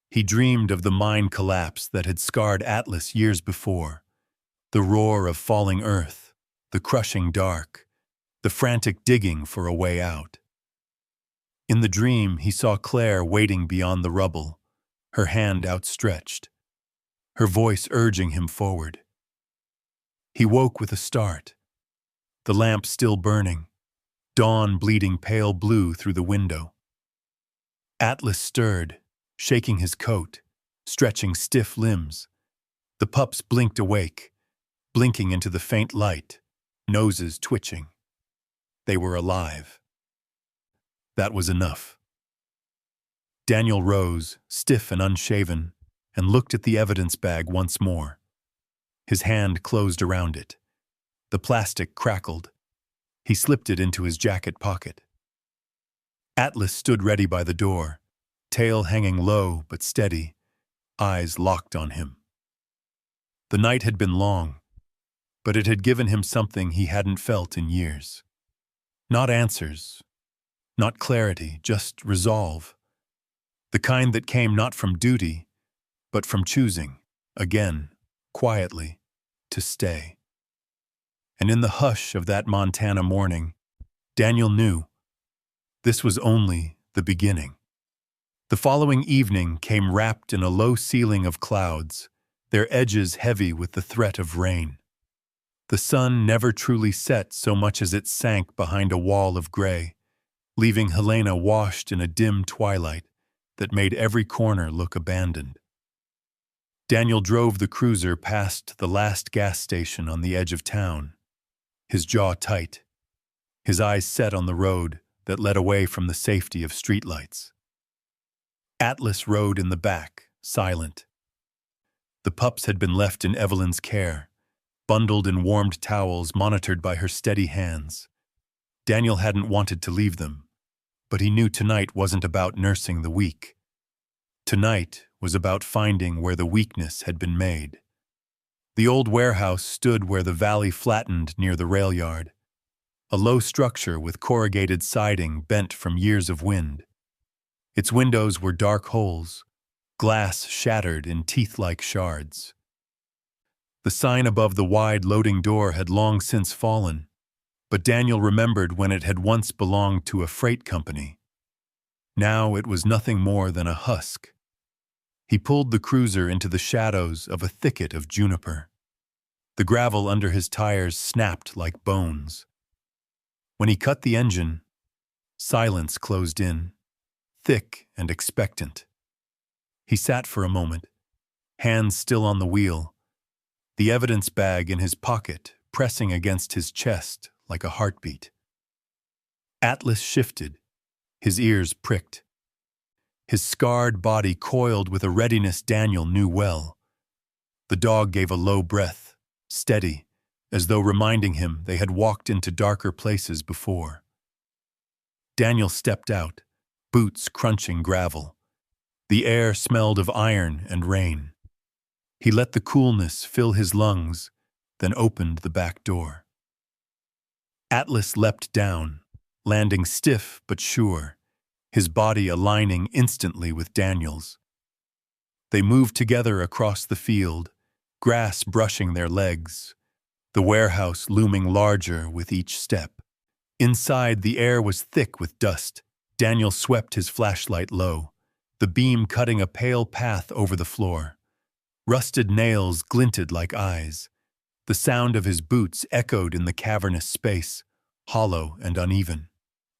He dreamed of the mine collapse that had scarred Atlas years before, the roar of falling earth, the crushing dark, the frantic digging for a way out. In the dream, he saw Claire waiting beyond the rubble, her hand outstretched, her voice urging him forward. He woke with a start, the lamp still burning, dawn bleeding pale blue through the window. Atlas stirred, shaking his coat, stretching stiff limbs. The pups blinked awake, blinking into the faint light, noses twitching. They were alive. That was enough. Daniel rose, stiff and unshaven, and looked at the evidence bag once more. His hand closed around it. The plastic crackled. He slipped it into his jacket pocket. Atlas stood ready by the door, tail hanging low but steady, eyes locked on him. The night had been long, but it had given him something he hadn't felt in years. Not answers, not clarity, just resolve. The kind that came not from duty, but from choosing, again, quietly, to stay. And in the hush of that Montana morning, Daniel knew this was only the beginning. The following evening came wrapped in a low ceiling of clouds, their edges heavy with the threat of rain. The sun never truly set so much as it sank behind a wall of gray, leaving Helena washed in a dim twilight that made every corner look abandoned. Daniel drove the cruiser past the last gas station on the edge of town, his jaw tight, his eyes set on the road that led away from the safety of streetlights. Atlas rode in the back, silent. The pups had been left in Evelyn's care, bundled in warmed towels monitored by her steady hands. Daniel hadn't wanted to leave them, but he knew tonight wasn't about nursing the weak. Tonight was about finding where the weakness had been made. The old warehouse stood where the valley flattened near the rail yard, a low structure with corrugated siding bent from years of wind. Its windows were dark holes, glass shattered in teeth-like shards. The sign above the wide loading door had long since fallen, but Daniel remembered when it had once belonged to a freight company. Now it was nothing more than a husk. He pulled the cruiser into the shadows of a thicket of juniper. The gravel under his tires snapped like bones. When he cut the engine, silence closed in, thick and expectant. He sat for a moment, hands still on the wheel, the evidence bag in his pocket pressing against his chest like a heartbeat. Atlas shifted, his ears pricked. His scarred body coiled with a readiness Daniel knew well. The dog gave a low breath, steady, as though reminding him they had walked into darker places before. Daniel stepped out, boots crunching gravel. The air smelled of iron and rain. He let the coolness fill his lungs, then opened the back door. Atlas leapt down, landing stiff but sure, his body aligning instantly with Daniel's. They moved together across the field, grass brushing their legs, the warehouse looming larger with each step. Inside, the air was thick with dust. Daniel swept his flashlight low, the beam cutting a pale path over the floor. Rusted nails glinted like eyes. The sound of his boots echoed in the cavernous space, hollow and uneven.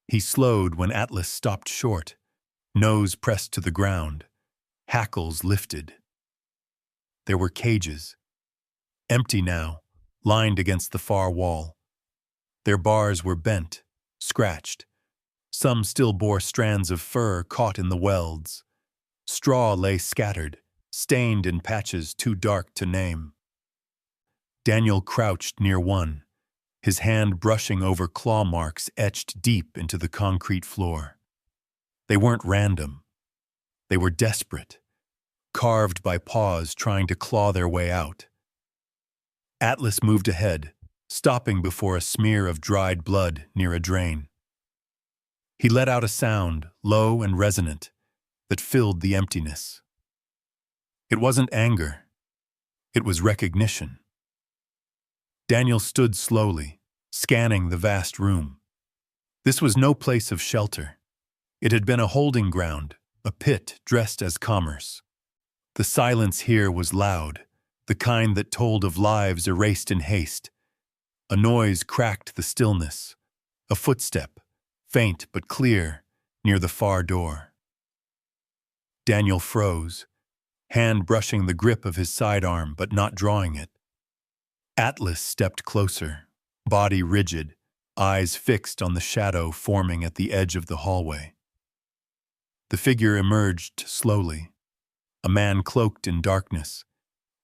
He slowed when Atlas stopped short, nose pressed to the ground, hackles lifted. There were cages, empty now, lined against the far wall. Their bars were bent, scratched. Some still bore strands of fur caught in the welds. Straw lay scattered, stained in patches too dark to name. Daniel crouched near one, his hand brushing over claw marks etched deep into the concrete floor. They weren't random. They were desperate, carved by paws trying to claw their way out. Atlas moved ahead, stopping before a smear of dried blood near a drain. He let out a sound, low and resonant, that filled the emptiness. It wasn't anger. It was recognition. Daniel stood slowly, scanning the vast room. This was no place of shelter. It had been a holding ground, a pit dressed as commerce. The silence here was loud, the kind that told of lives erased in haste. A noise cracked the stillness, a footstep, faint but clear, near the far door. Daniel froze, hand brushing the grip of his sidearm but not drawing it. Atlas stepped closer, body rigid, eyes fixed on the shadow forming at the edge of the hallway. The figure emerged slowly, a man cloaked in darkness,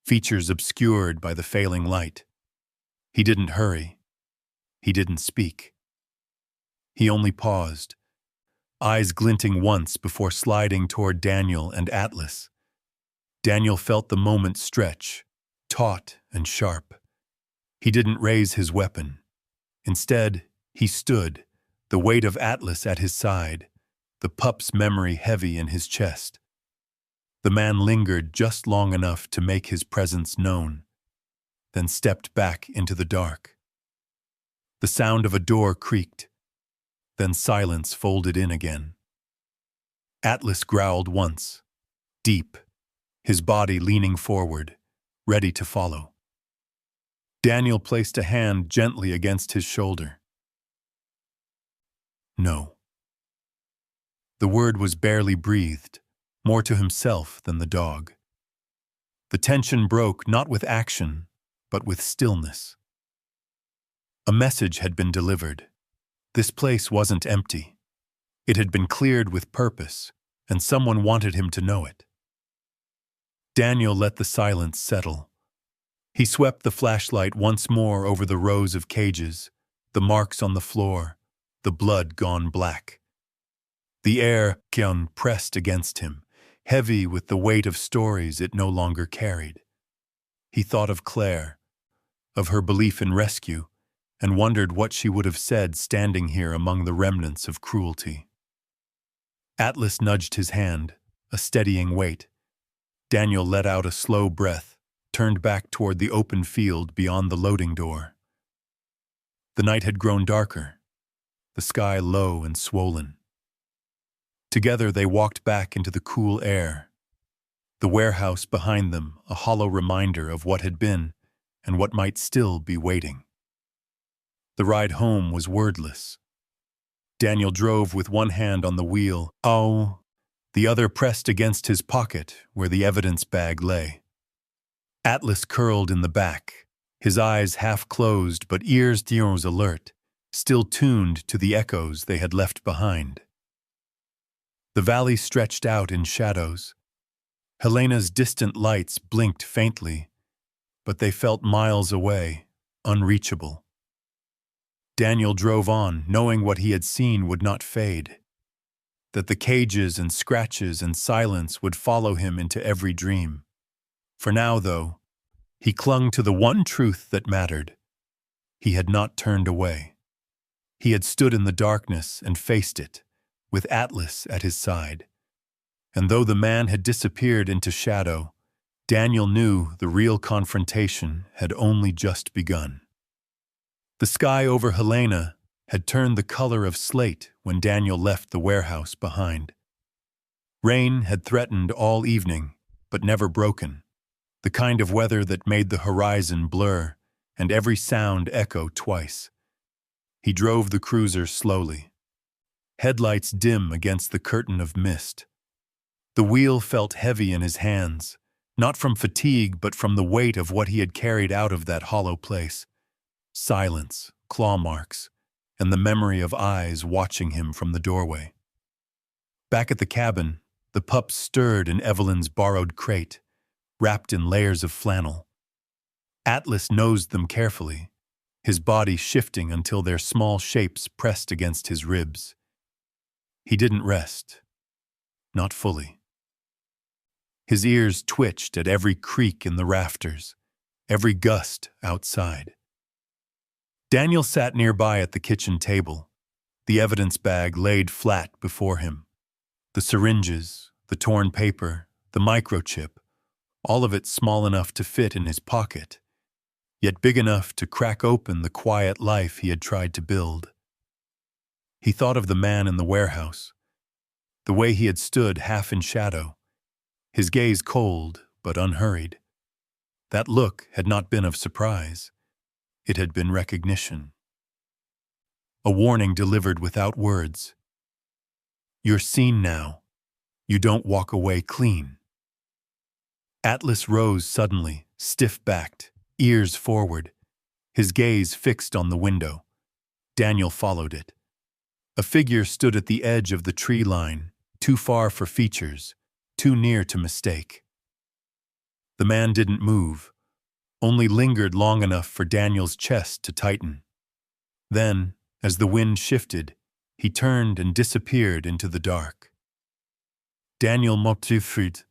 features obscured by the failing light. He didn't hurry. He didn't speak. He only paused, eyes glinting once before sliding toward Daniel and Atlas. Daniel felt the moment stretch, taut and sharp. He didn't raise his weapon. Instead, he stood, the weight of Atlas at his side, the pup's memory heavy in his chest. The man lingered just long enough to make his presence known, then stepped back into the dark. The sound of a door creaked, then silence folded in again. Atlas growled once, deep, his body leaning forward, ready to follow. Daniel placed a hand gently against his shoulder. No. The word was barely breathed, more to himself than the dog. The tension broke not with action, but with stillness. A message had been delivered. This place wasn't empty. It had been cleared with purpose, and someone wanted him to know it. Daniel let the silence settle. He swept the flashlight once more over the rows of cages, the marks on the floor, the blood gone black. The air pressed against him, heavy with the weight of stories it no longer carried. He thought of Claire, of her belief in rescue, and wondered what she would have said standing here among the remnants of cruelty. Atlas nudged his hand, a steadying weight. Daniel let out a slow breath, turned back toward the open field beyond the loading door. The night had grown darker, the sky low and swollen. Together they walked back into the cool air, the warehouse behind them a hollow reminder of what had been and what might still be waiting. The ride home was wordless. Daniel drove with one hand on the wheel, the other pressed against his pocket where the evidence bag lay. Atlas curled in the back, his eyes half closed but ears alert, still tuned to the echoes they had left behind. The valley stretched out in shadows. Helena's distant lights blinked faintly, but they felt miles away, unreachable. Daniel drove on, knowing what he had seen would not fade, that the cages and scratches and silence would follow him into every dream. For now, though, he clung to the one truth that mattered. He had not turned away. He had stood in the darkness and faced it, with Atlas at his side. And though the man had disappeared into shadow, Daniel knew the real confrontation had only just begun. The sky over Helena had turned the color of slate when Daniel left the warehouse behind. Rain had threatened all evening, but never broken, the kind of weather that made the horizon blur and every sound echo twice. He drove the cruiser slowly, headlights dim against the curtain of mist. The wheel felt heavy in his hands, not from fatigue but from the weight of what he had carried out of that hollow place. Silence, claw marks, and the memory of eyes watching him from the doorway. Back at the cabin, the pups stirred in Evelyn's borrowed crate, wrapped in layers of flannel. Atlas nosed them carefully, his body shifting until their small shapes pressed against his ribs. He didn't rest. Not fully. His ears twitched at every creak in the rafters, every gust outside. Daniel sat nearby at the kitchen table, the evidence bag laid flat before him. The syringes, the torn paper, the microchip, all of it small enough to fit in his pocket, yet big enough to crack open the quiet life he had tried to build. He thought of the man in the warehouse, the way he had stood half in shadow, his gaze cold but unhurried. That look had not been of surprise. It had been recognition. A warning delivered without words. You're seen now. You don't walk away clean. Atlas rose suddenly, stiff-backed, ears forward, his gaze fixed on the window. Daniel followed it. A figure stood at the edge of the tree line, too far for features, too near to mistake. The man didn't move, only lingered long enough for Daniel's chest to tighten. Then, as the wind shifted, he turned and disappeared into the dark. Daniel motived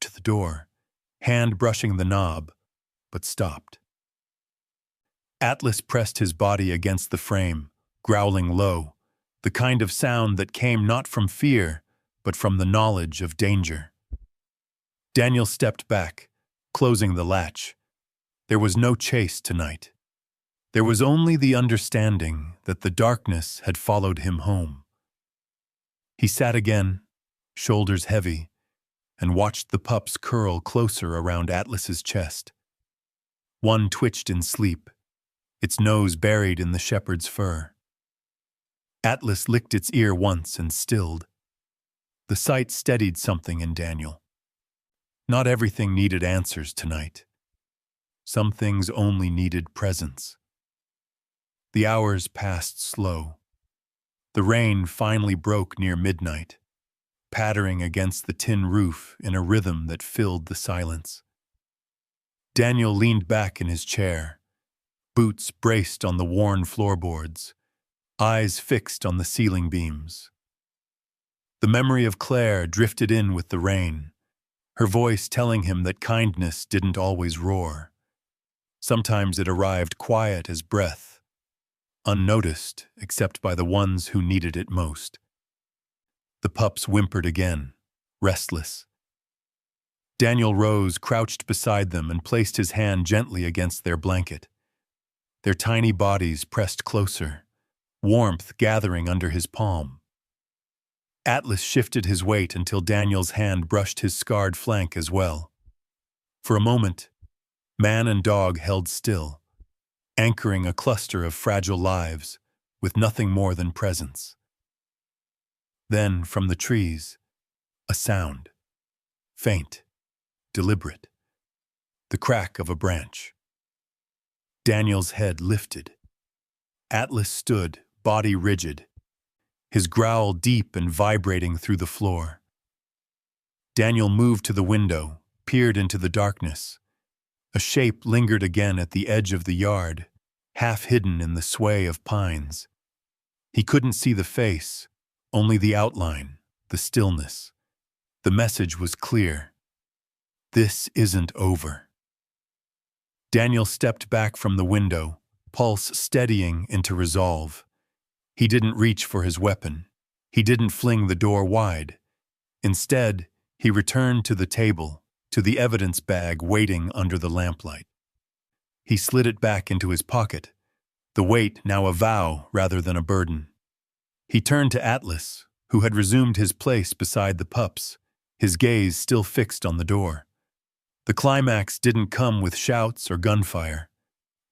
to the door, hand brushing the knob, but stopped. Atlas pressed his body against the frame, growling low, the kind of sound that came not from fear, but from the knowledge of danger. Daniel stepped back, closing the latch. There was no chase tonight. There was only the understanding that the darkness had followed him home. He sat again, shoulders heavy, and watched the pups curl closer around Atlas's chest. One twitched in sleep, its nose buried in the shepherd's fur. Atlas licked its ear once and stilled. The sight steadied something in Daniel. Not everything needed answers tonight. Some things only needed presence. The hours passed slow. The rain finally broke near midnight, pattering against the tin roof in a rhythm that filled the silence. Daniel leaned back in his chair, boots braced on the worn floorboards, eyes fixed on the ceiling beams. The memory of Claire drifted in with the rain, her voice telling him that kindness didn't always roar. Sometimes it arrived quiet as breath, unnoticed except by the ones who needed it most. The pups whimpered again, restless. Daniel rose, crouched beside them, and placed his hand gently against their blanket. Their tiny bodies pressed closer, warmth gathering under his palm. Atlas shifted his weight until Daniel's hand brushed his scarred flank as well. For a moment, man and dog held still, anchoring a cluster of fragile lives with nothing more than presence. Then, from the trees, a sound, faint, deliberate, the crack of a branch. Daniel's head lifted. Atlas stood, body rigid, his growl deep and vibrating through the floor. Daniel moved to the window, peered into the darkness. A shape lingered again at the edge of the yard, half hidden in the sway of pines. He couldn't see the face, only the outline, the stillness. The message was clear. This isn't over. Daniel stepped back from the window, pulse steadying into resolve. He didn't reach for his weapon. He didn't fling the door wide. Instead, he returned to the table, to the evidence bag waiting under the lamplight. He slid it back into his pocket, the weight now a vow rather than a burden. He turned to Atlas, who had resumed his place beside the pups, his gaze still fixed on the door. The climax didn't come with shouts or gunfire.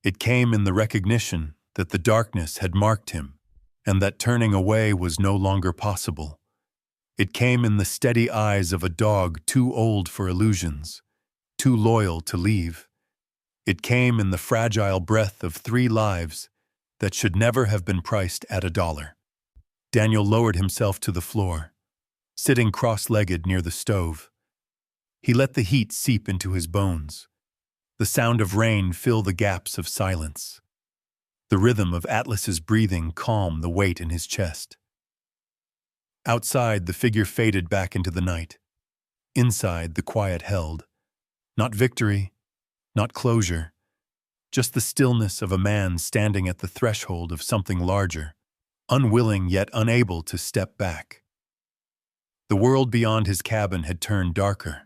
It came in the recognition that the darkness had marked him, and that turning away was no longer possible. It came in the steady eyes of a dog too old for illusions, too loyal to leave. It came in the fragile breath of 3 lives that should never have been priced at $1. Daniel lowered himself to the floor, sitting cross-legged near the stove. He let the heat seep into his bones, the sound of rain fill the gaps of silence. The rhythm of Atlas's breathing calmed the weight in his chest. Outside, the figure faded back into the night. Inside, the quiet held. Not victory, not closure, just the stillness of a man standing at the threshold of something larger, unwilling yet unable to step back. The world beyond his cabin had turned darker.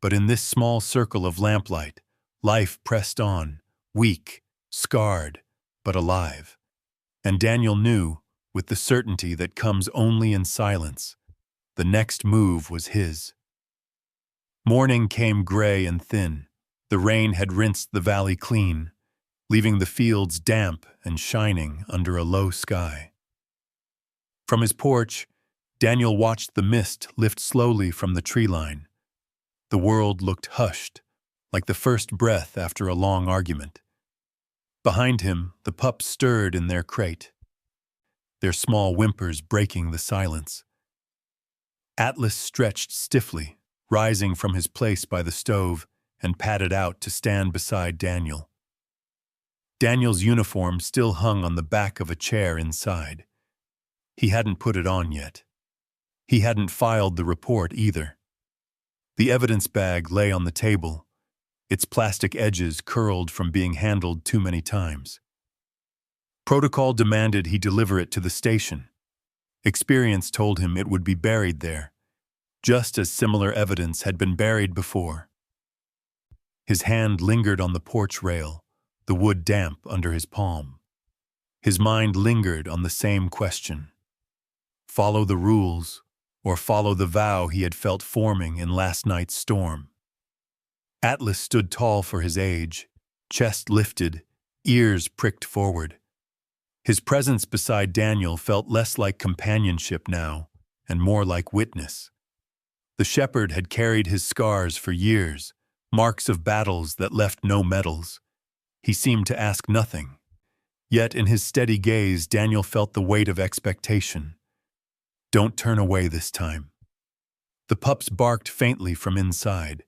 But in this small circle of lamplight, life pressed on, weak, scarred, but alive. And Daniel knew, with the certainty that comes only in silence, the next move was his. Morning came gray and thin. The rain had rinsed the valley clean, leaving the fields damp and shining under a low sky. From his porch, Daniel watched the mist lift slowly from the tree line. The world looked hushed, like the first breath after a long argument. Behind him, the pups stirred in their crate, their small whimpers breaking the silence. Atlas stretched stiffly, rising from his place by the stove, and padded out to stand beside Daniel. Daniel's uniform still hung on the back of a chair inside. He hadn't put it on yet. He hadn't filed the report either. The evidence bag lay on the table, its plastic edges curled from being handled too many times. Protocol demanded he deliver it to the station. Experience told him it would be buried there, just as similar evidence had been buried before. His hand lingered on the porch rail, the wood damp under his palm. His mind lingered on the same question. Follow the rules, or follow the vow he had felt forming in last night's storm. Atlas stood tall for his age, chest lifted, ears pricked forward. His presence beside Daniel felt less like companionship now, and more like witness. The shepherd had carried his scars for years, marks of battles that left no medals. He seemed to ask nothing. Yet in his steady gaze, Daniel felt the weight of expectation. Don't turn away this time. The pups barked faintly from inside,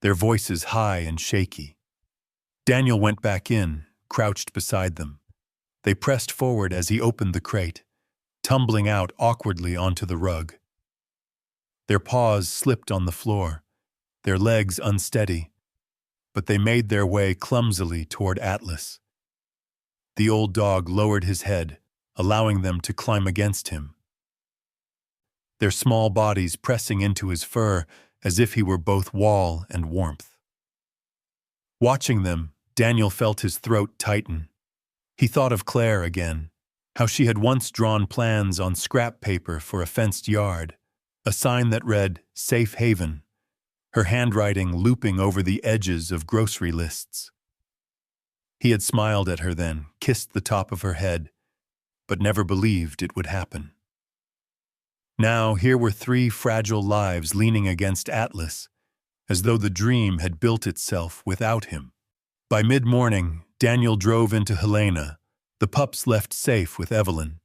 their voices high and shaky. Daniel went back in, crouched beside them. They pressed forward as he opened the crate, tumbling out awkwardly onto the rug. Their paws slipped on the floor, their legs unsteady, but they made their way clumsily toward Atlas. The old dog lowered his head, allowing them to climb against him, their small bodies pressing into his fur as if he were both wall and warmth. Watching them, Daniel felt his throat tighten. He thought of Claire again, how she had once drawn plans on scrap paper for a fenced yard, a sign that read, "Safe Haven," her handwriting looping over the edges of grocery lists. He had smiled at her then, kissed the top of her head, but never believed it would happen. Now here were 3 fragile lives leaning against Atlas, as though the dream had built itself without him. By mid-morning, Daniel drove into Helena, the pups left safe with Evelyn.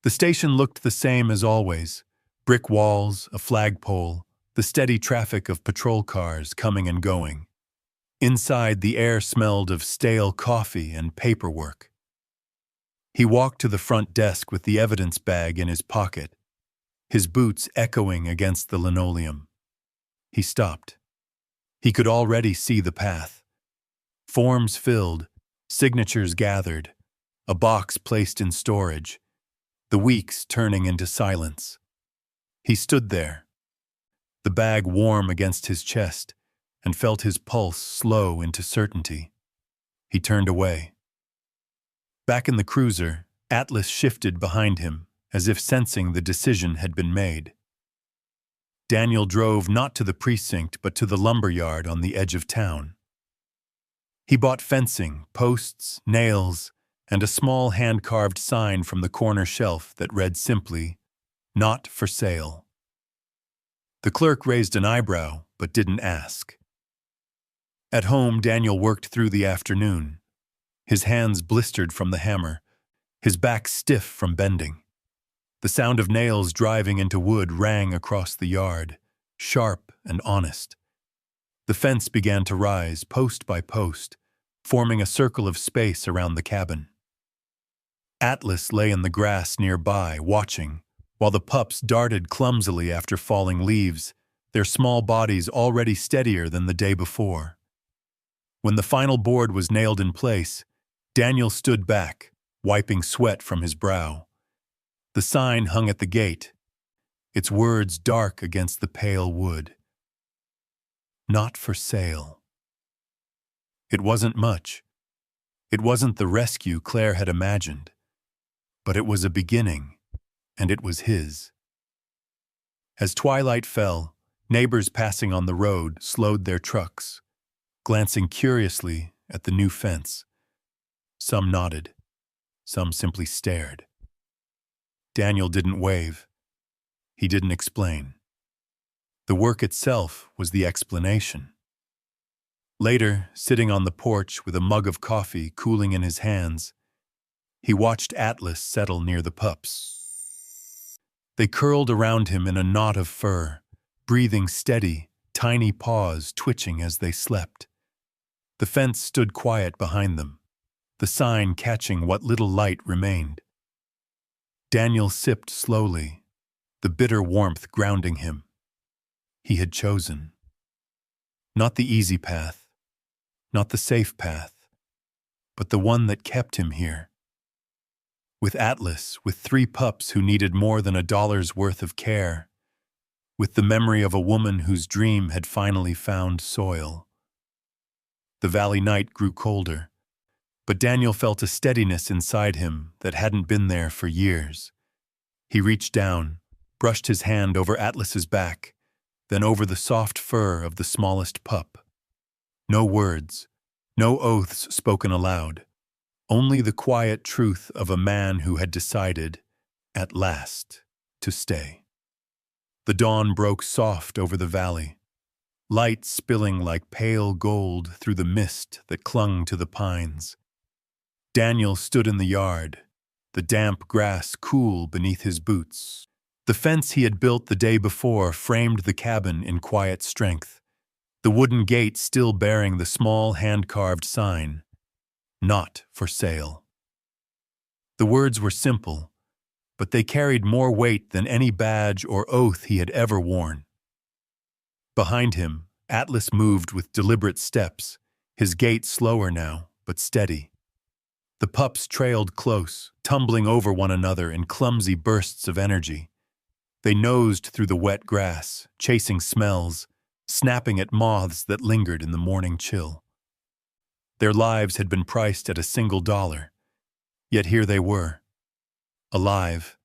The station looked the same as always, brick walls, a flagpole, the steady traffic of patrol cars coming and going. Inside, the air smelled of stale coffee and paperwork. He walked to the front desk with the evidence bag in his pocket, his boots echoing against the linoleum. He stopped. He could already see the path. Forms filled, signatures gathered, a box placed in storage, the weeks turning into silence. He stood there, the bag warm against his chest, and felt his pulse slow into certainty. He turned away. Back in the cruiser, Atlas shifted behind him, as if sensing the decision had been made. Daniel drove not to the precinct but to the lumber yard on the edge of town. He bought fencing, posts, nails, and a small hand-carved sign from the corner shelf that read simply, "Not for sale." The clerk raised an eyebrow but didn't ask. At home, Daniel worked through the afternoon, his hands blistered from the hammer, his back stiff from bending. The sound of nails driving into wood rang across the yard, sharp and honest. The fence began to rise, post by post, forming a circle of space around the cabin. Atlas lay in the grass nearby, watching, while the pups darted clumsily after falling leaves, their small bodies already steadier than the day before. When the final board was nailed in place, Daniel stood back, wiping sweat from his brow. The sign hung at the gate, its words dark against the pale wood. Not for sale. It wasn't much. It wasn't the rescue Claire had imagined. But it was a beginning, and it was his. As twilight fell, neighbors passing on the road slowed their trucks, glancing curiously at the new fence. Some nodded. Some simply stared. Daniel didn't wave. He didn't explain. The work itself was the explanation. Later, sitting on the porch with a mug of coffee cooling in his hands, he watched Atlas settle near the pups. They curled around him in a knot of fur, breathing steady, tiny paws twitching as they slept. The fence stood quiet behind them, the sign catching what little light remained. Daniel sipped slowly, the bitter warmth grounding him. He had chosen. Not the easy path, not the safe path, but the one that kept him here. With Atlas, with 3 pups who needed more than $1's worth of care, with the memory of a woman whose dream had finally found soil. The valley night grew colder, but Daniel felt a steadiness inside him that hadn't been there for years. He reached down, brushed his hand over Atlas's back, then over the soft fur of the smallest pup. No words, no oaths spoken aloud, only the quiet truth of a man who had decided, at last, to stay. The dawn broke soft over the valley, light spilling like pale gold through the mist that clung to the pines. Daniel stood in the yard, the damp grass cool beneath his boots. The fence he had built the day before framed the cabin in quiet strength, the wooden gate still bearing the small hand-carved sign, "Not for sale." The words were simple, but they carried more weight than any badge or oath he had ever worn. Behind him, Atlas moved with deliberate steps, his gait slower now, but steady. The pups trailed close, tumbling over one another in clumsy bursts of energy. They nosed through the wet grass, chasing smells, snapping at moths that lingered in the morning chill. Their lives had been priced at $1, yet here they were, alive,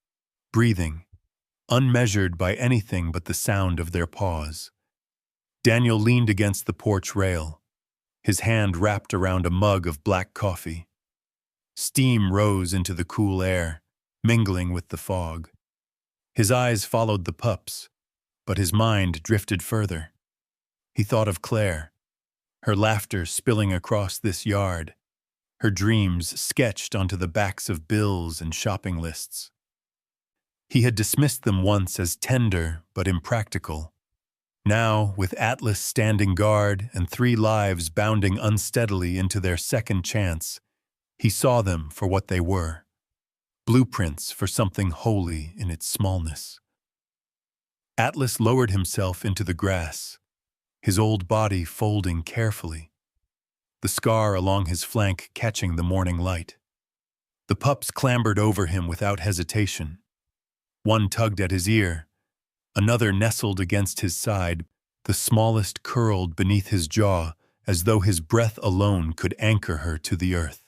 breathing, unmeasured by anything but the sound of their paws. Daniel leaned against the porch rail, his hand wrapped around a mug of black coffee. Steam rose into the cool air, mingling with the fog. His eyes followed the pups, but his mind drifted further. He thought of Claire, her laughter spilling across this yard, her dreams sketched onto the backs of bills and shopping lists. He had dismissed them once as tender but impractical. Now, with Atlas standing guard and 3 lives bounding unsteadily into their second chance, he saw them for what they were, blueprints for something holy in its smallness. Atlas lowered himself into the grass, his old body folding carefully, the scar along his flank catching the morning light. The pups clambered over him without hesitation. One tugged at his ear, another nestled against his side, the smallest curled beneath his jaw as though his breath alone could anchor her to the earth.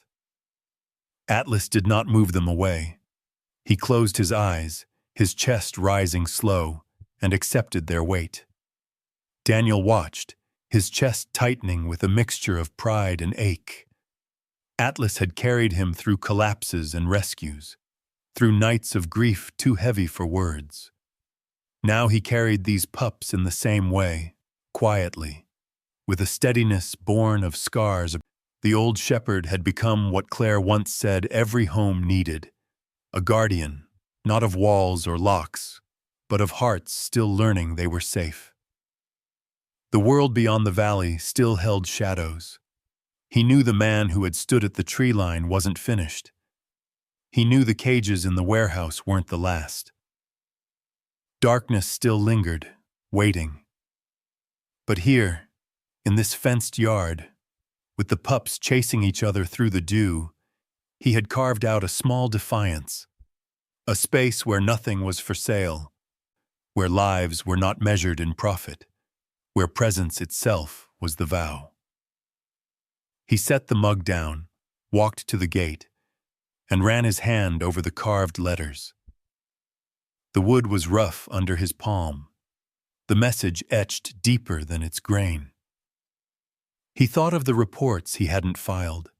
Atlas did not move them away. He closed his eyes, his chest rising slow, and accepted their weight. Daniel watched, his chest tightening with a mixture of pride and ache. Atlas had carried him through collapses and rescues, through nights of grief too heavy for words. Now he carried these pups in the same way, quietly, with a steadiness born of scars. The old shepherd had become what Claire once said every home needed, a guardian, not of walls or locks, but of hearts still learning they were safe. The world beyond the valley still held shadows. He knew the man who had stood at the tree line wasn't finished. He knew the cages in the warehouse weren't the last. Darkness still lingered, waiting. But here, in this fenced yard, with the pups chasing each other through the dew, he had carved out a small defiance, a space where nothing was for sale, where lives were not measured in profit, where presence itself was the vow. He set the mug down, walked to the gate, and ran his hand over the carved letters. The wood was rough under his palm, the message etched deeper than its grain. He thought of the reports he hadn't filed,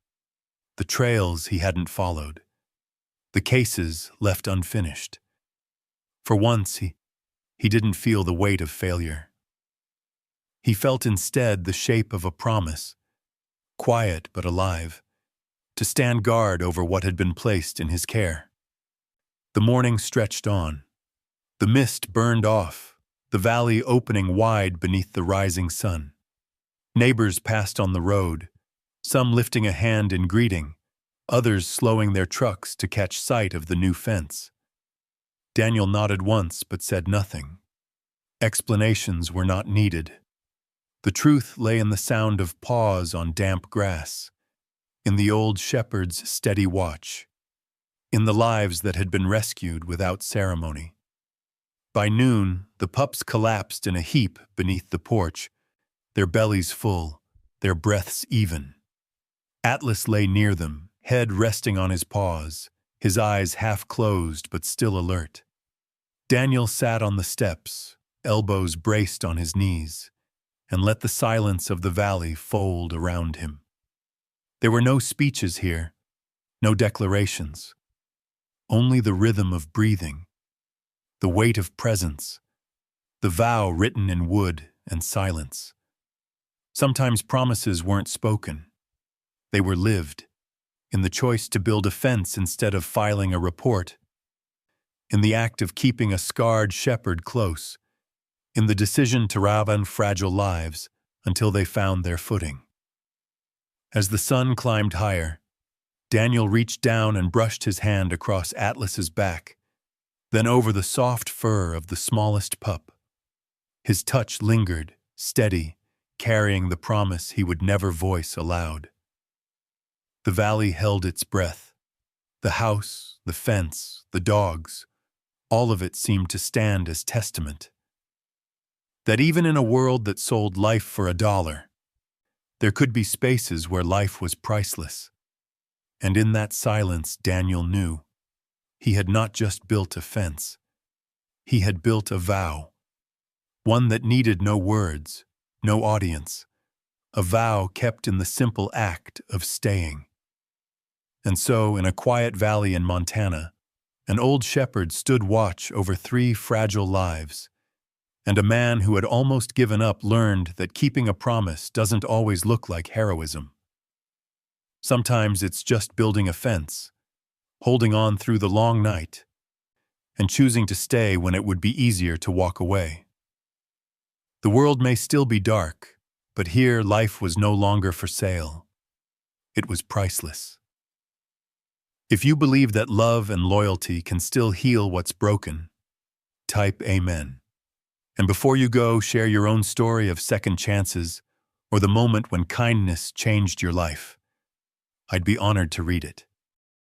the trails he hadn't followed, the cases left unfinished. For once, he didn't feel the weight of failure. He felt instead the shape of a promise, quiet but alive, to stand guard over what had been placed in his care. The morning stretched on. The mist burned off, the valley opening wide beneath the rising sun. Neighbors passed on the road, some lifting a hand in greeting, others slowing their trucks to catch sight of the new fence. Daniel nodded once but said nothing. Explanations were not needed. The truth lay in the sound of paws on damp grass, in the old shepherd's steady watch, in the lives that had been rescued without ceremony. By noon, the pups collapsed in a heap beneath the porch, their bellies full, their breaths even. Atlas lay near them, head resting on his paws, his eyes half closed but still alert. Daniel sat on the steps, elbows braced on his knees, and let the silence of the valley fold around him. There were no speeches here, no declarations, only the rhythm of breathing, the weight of presence, the vow written in wood and silence. Sometimes promises weren't spoken. They were lived, in the choice to build a fence instead of filing a report, in the act of keeping a scarred shepherd close, in the decision to raven fragile lives until they found their footing. As the sun climbed higher, Daniel reached down and brushed his hand across Atlas's back, then over the soft fur of the smallest pup. His touch lingered, steady, carrying the promise he would never voice aloud. The valley held its breath. The house, the fence, the dogs, all of it seemed to stand as testament. That even in a world that sold life for $1, there could be spaces where life was priceless. And in that silence, Daniel knew he had not just built a fence. He had built a vow, one that needed no words, no audience, a vow kept in the simple act of staying. And so, in a quiet valley in Montana, an old shepherd stood watch over 3 fragile lives, and a man who had almost given up learned that keeping a promise doesn't always look like heroism. Sometimes it's just building a fence, holding on through the long night, and choosing to stay when it would be easier to walk away. The world may still be dark, but here life was no longer for sale. It was priceless. If you believe that love and loyalty can still heal what's broken, type Amen. And before you go, share your own story of second chances or the moment when kindness changed your life. I'd be honored to read it.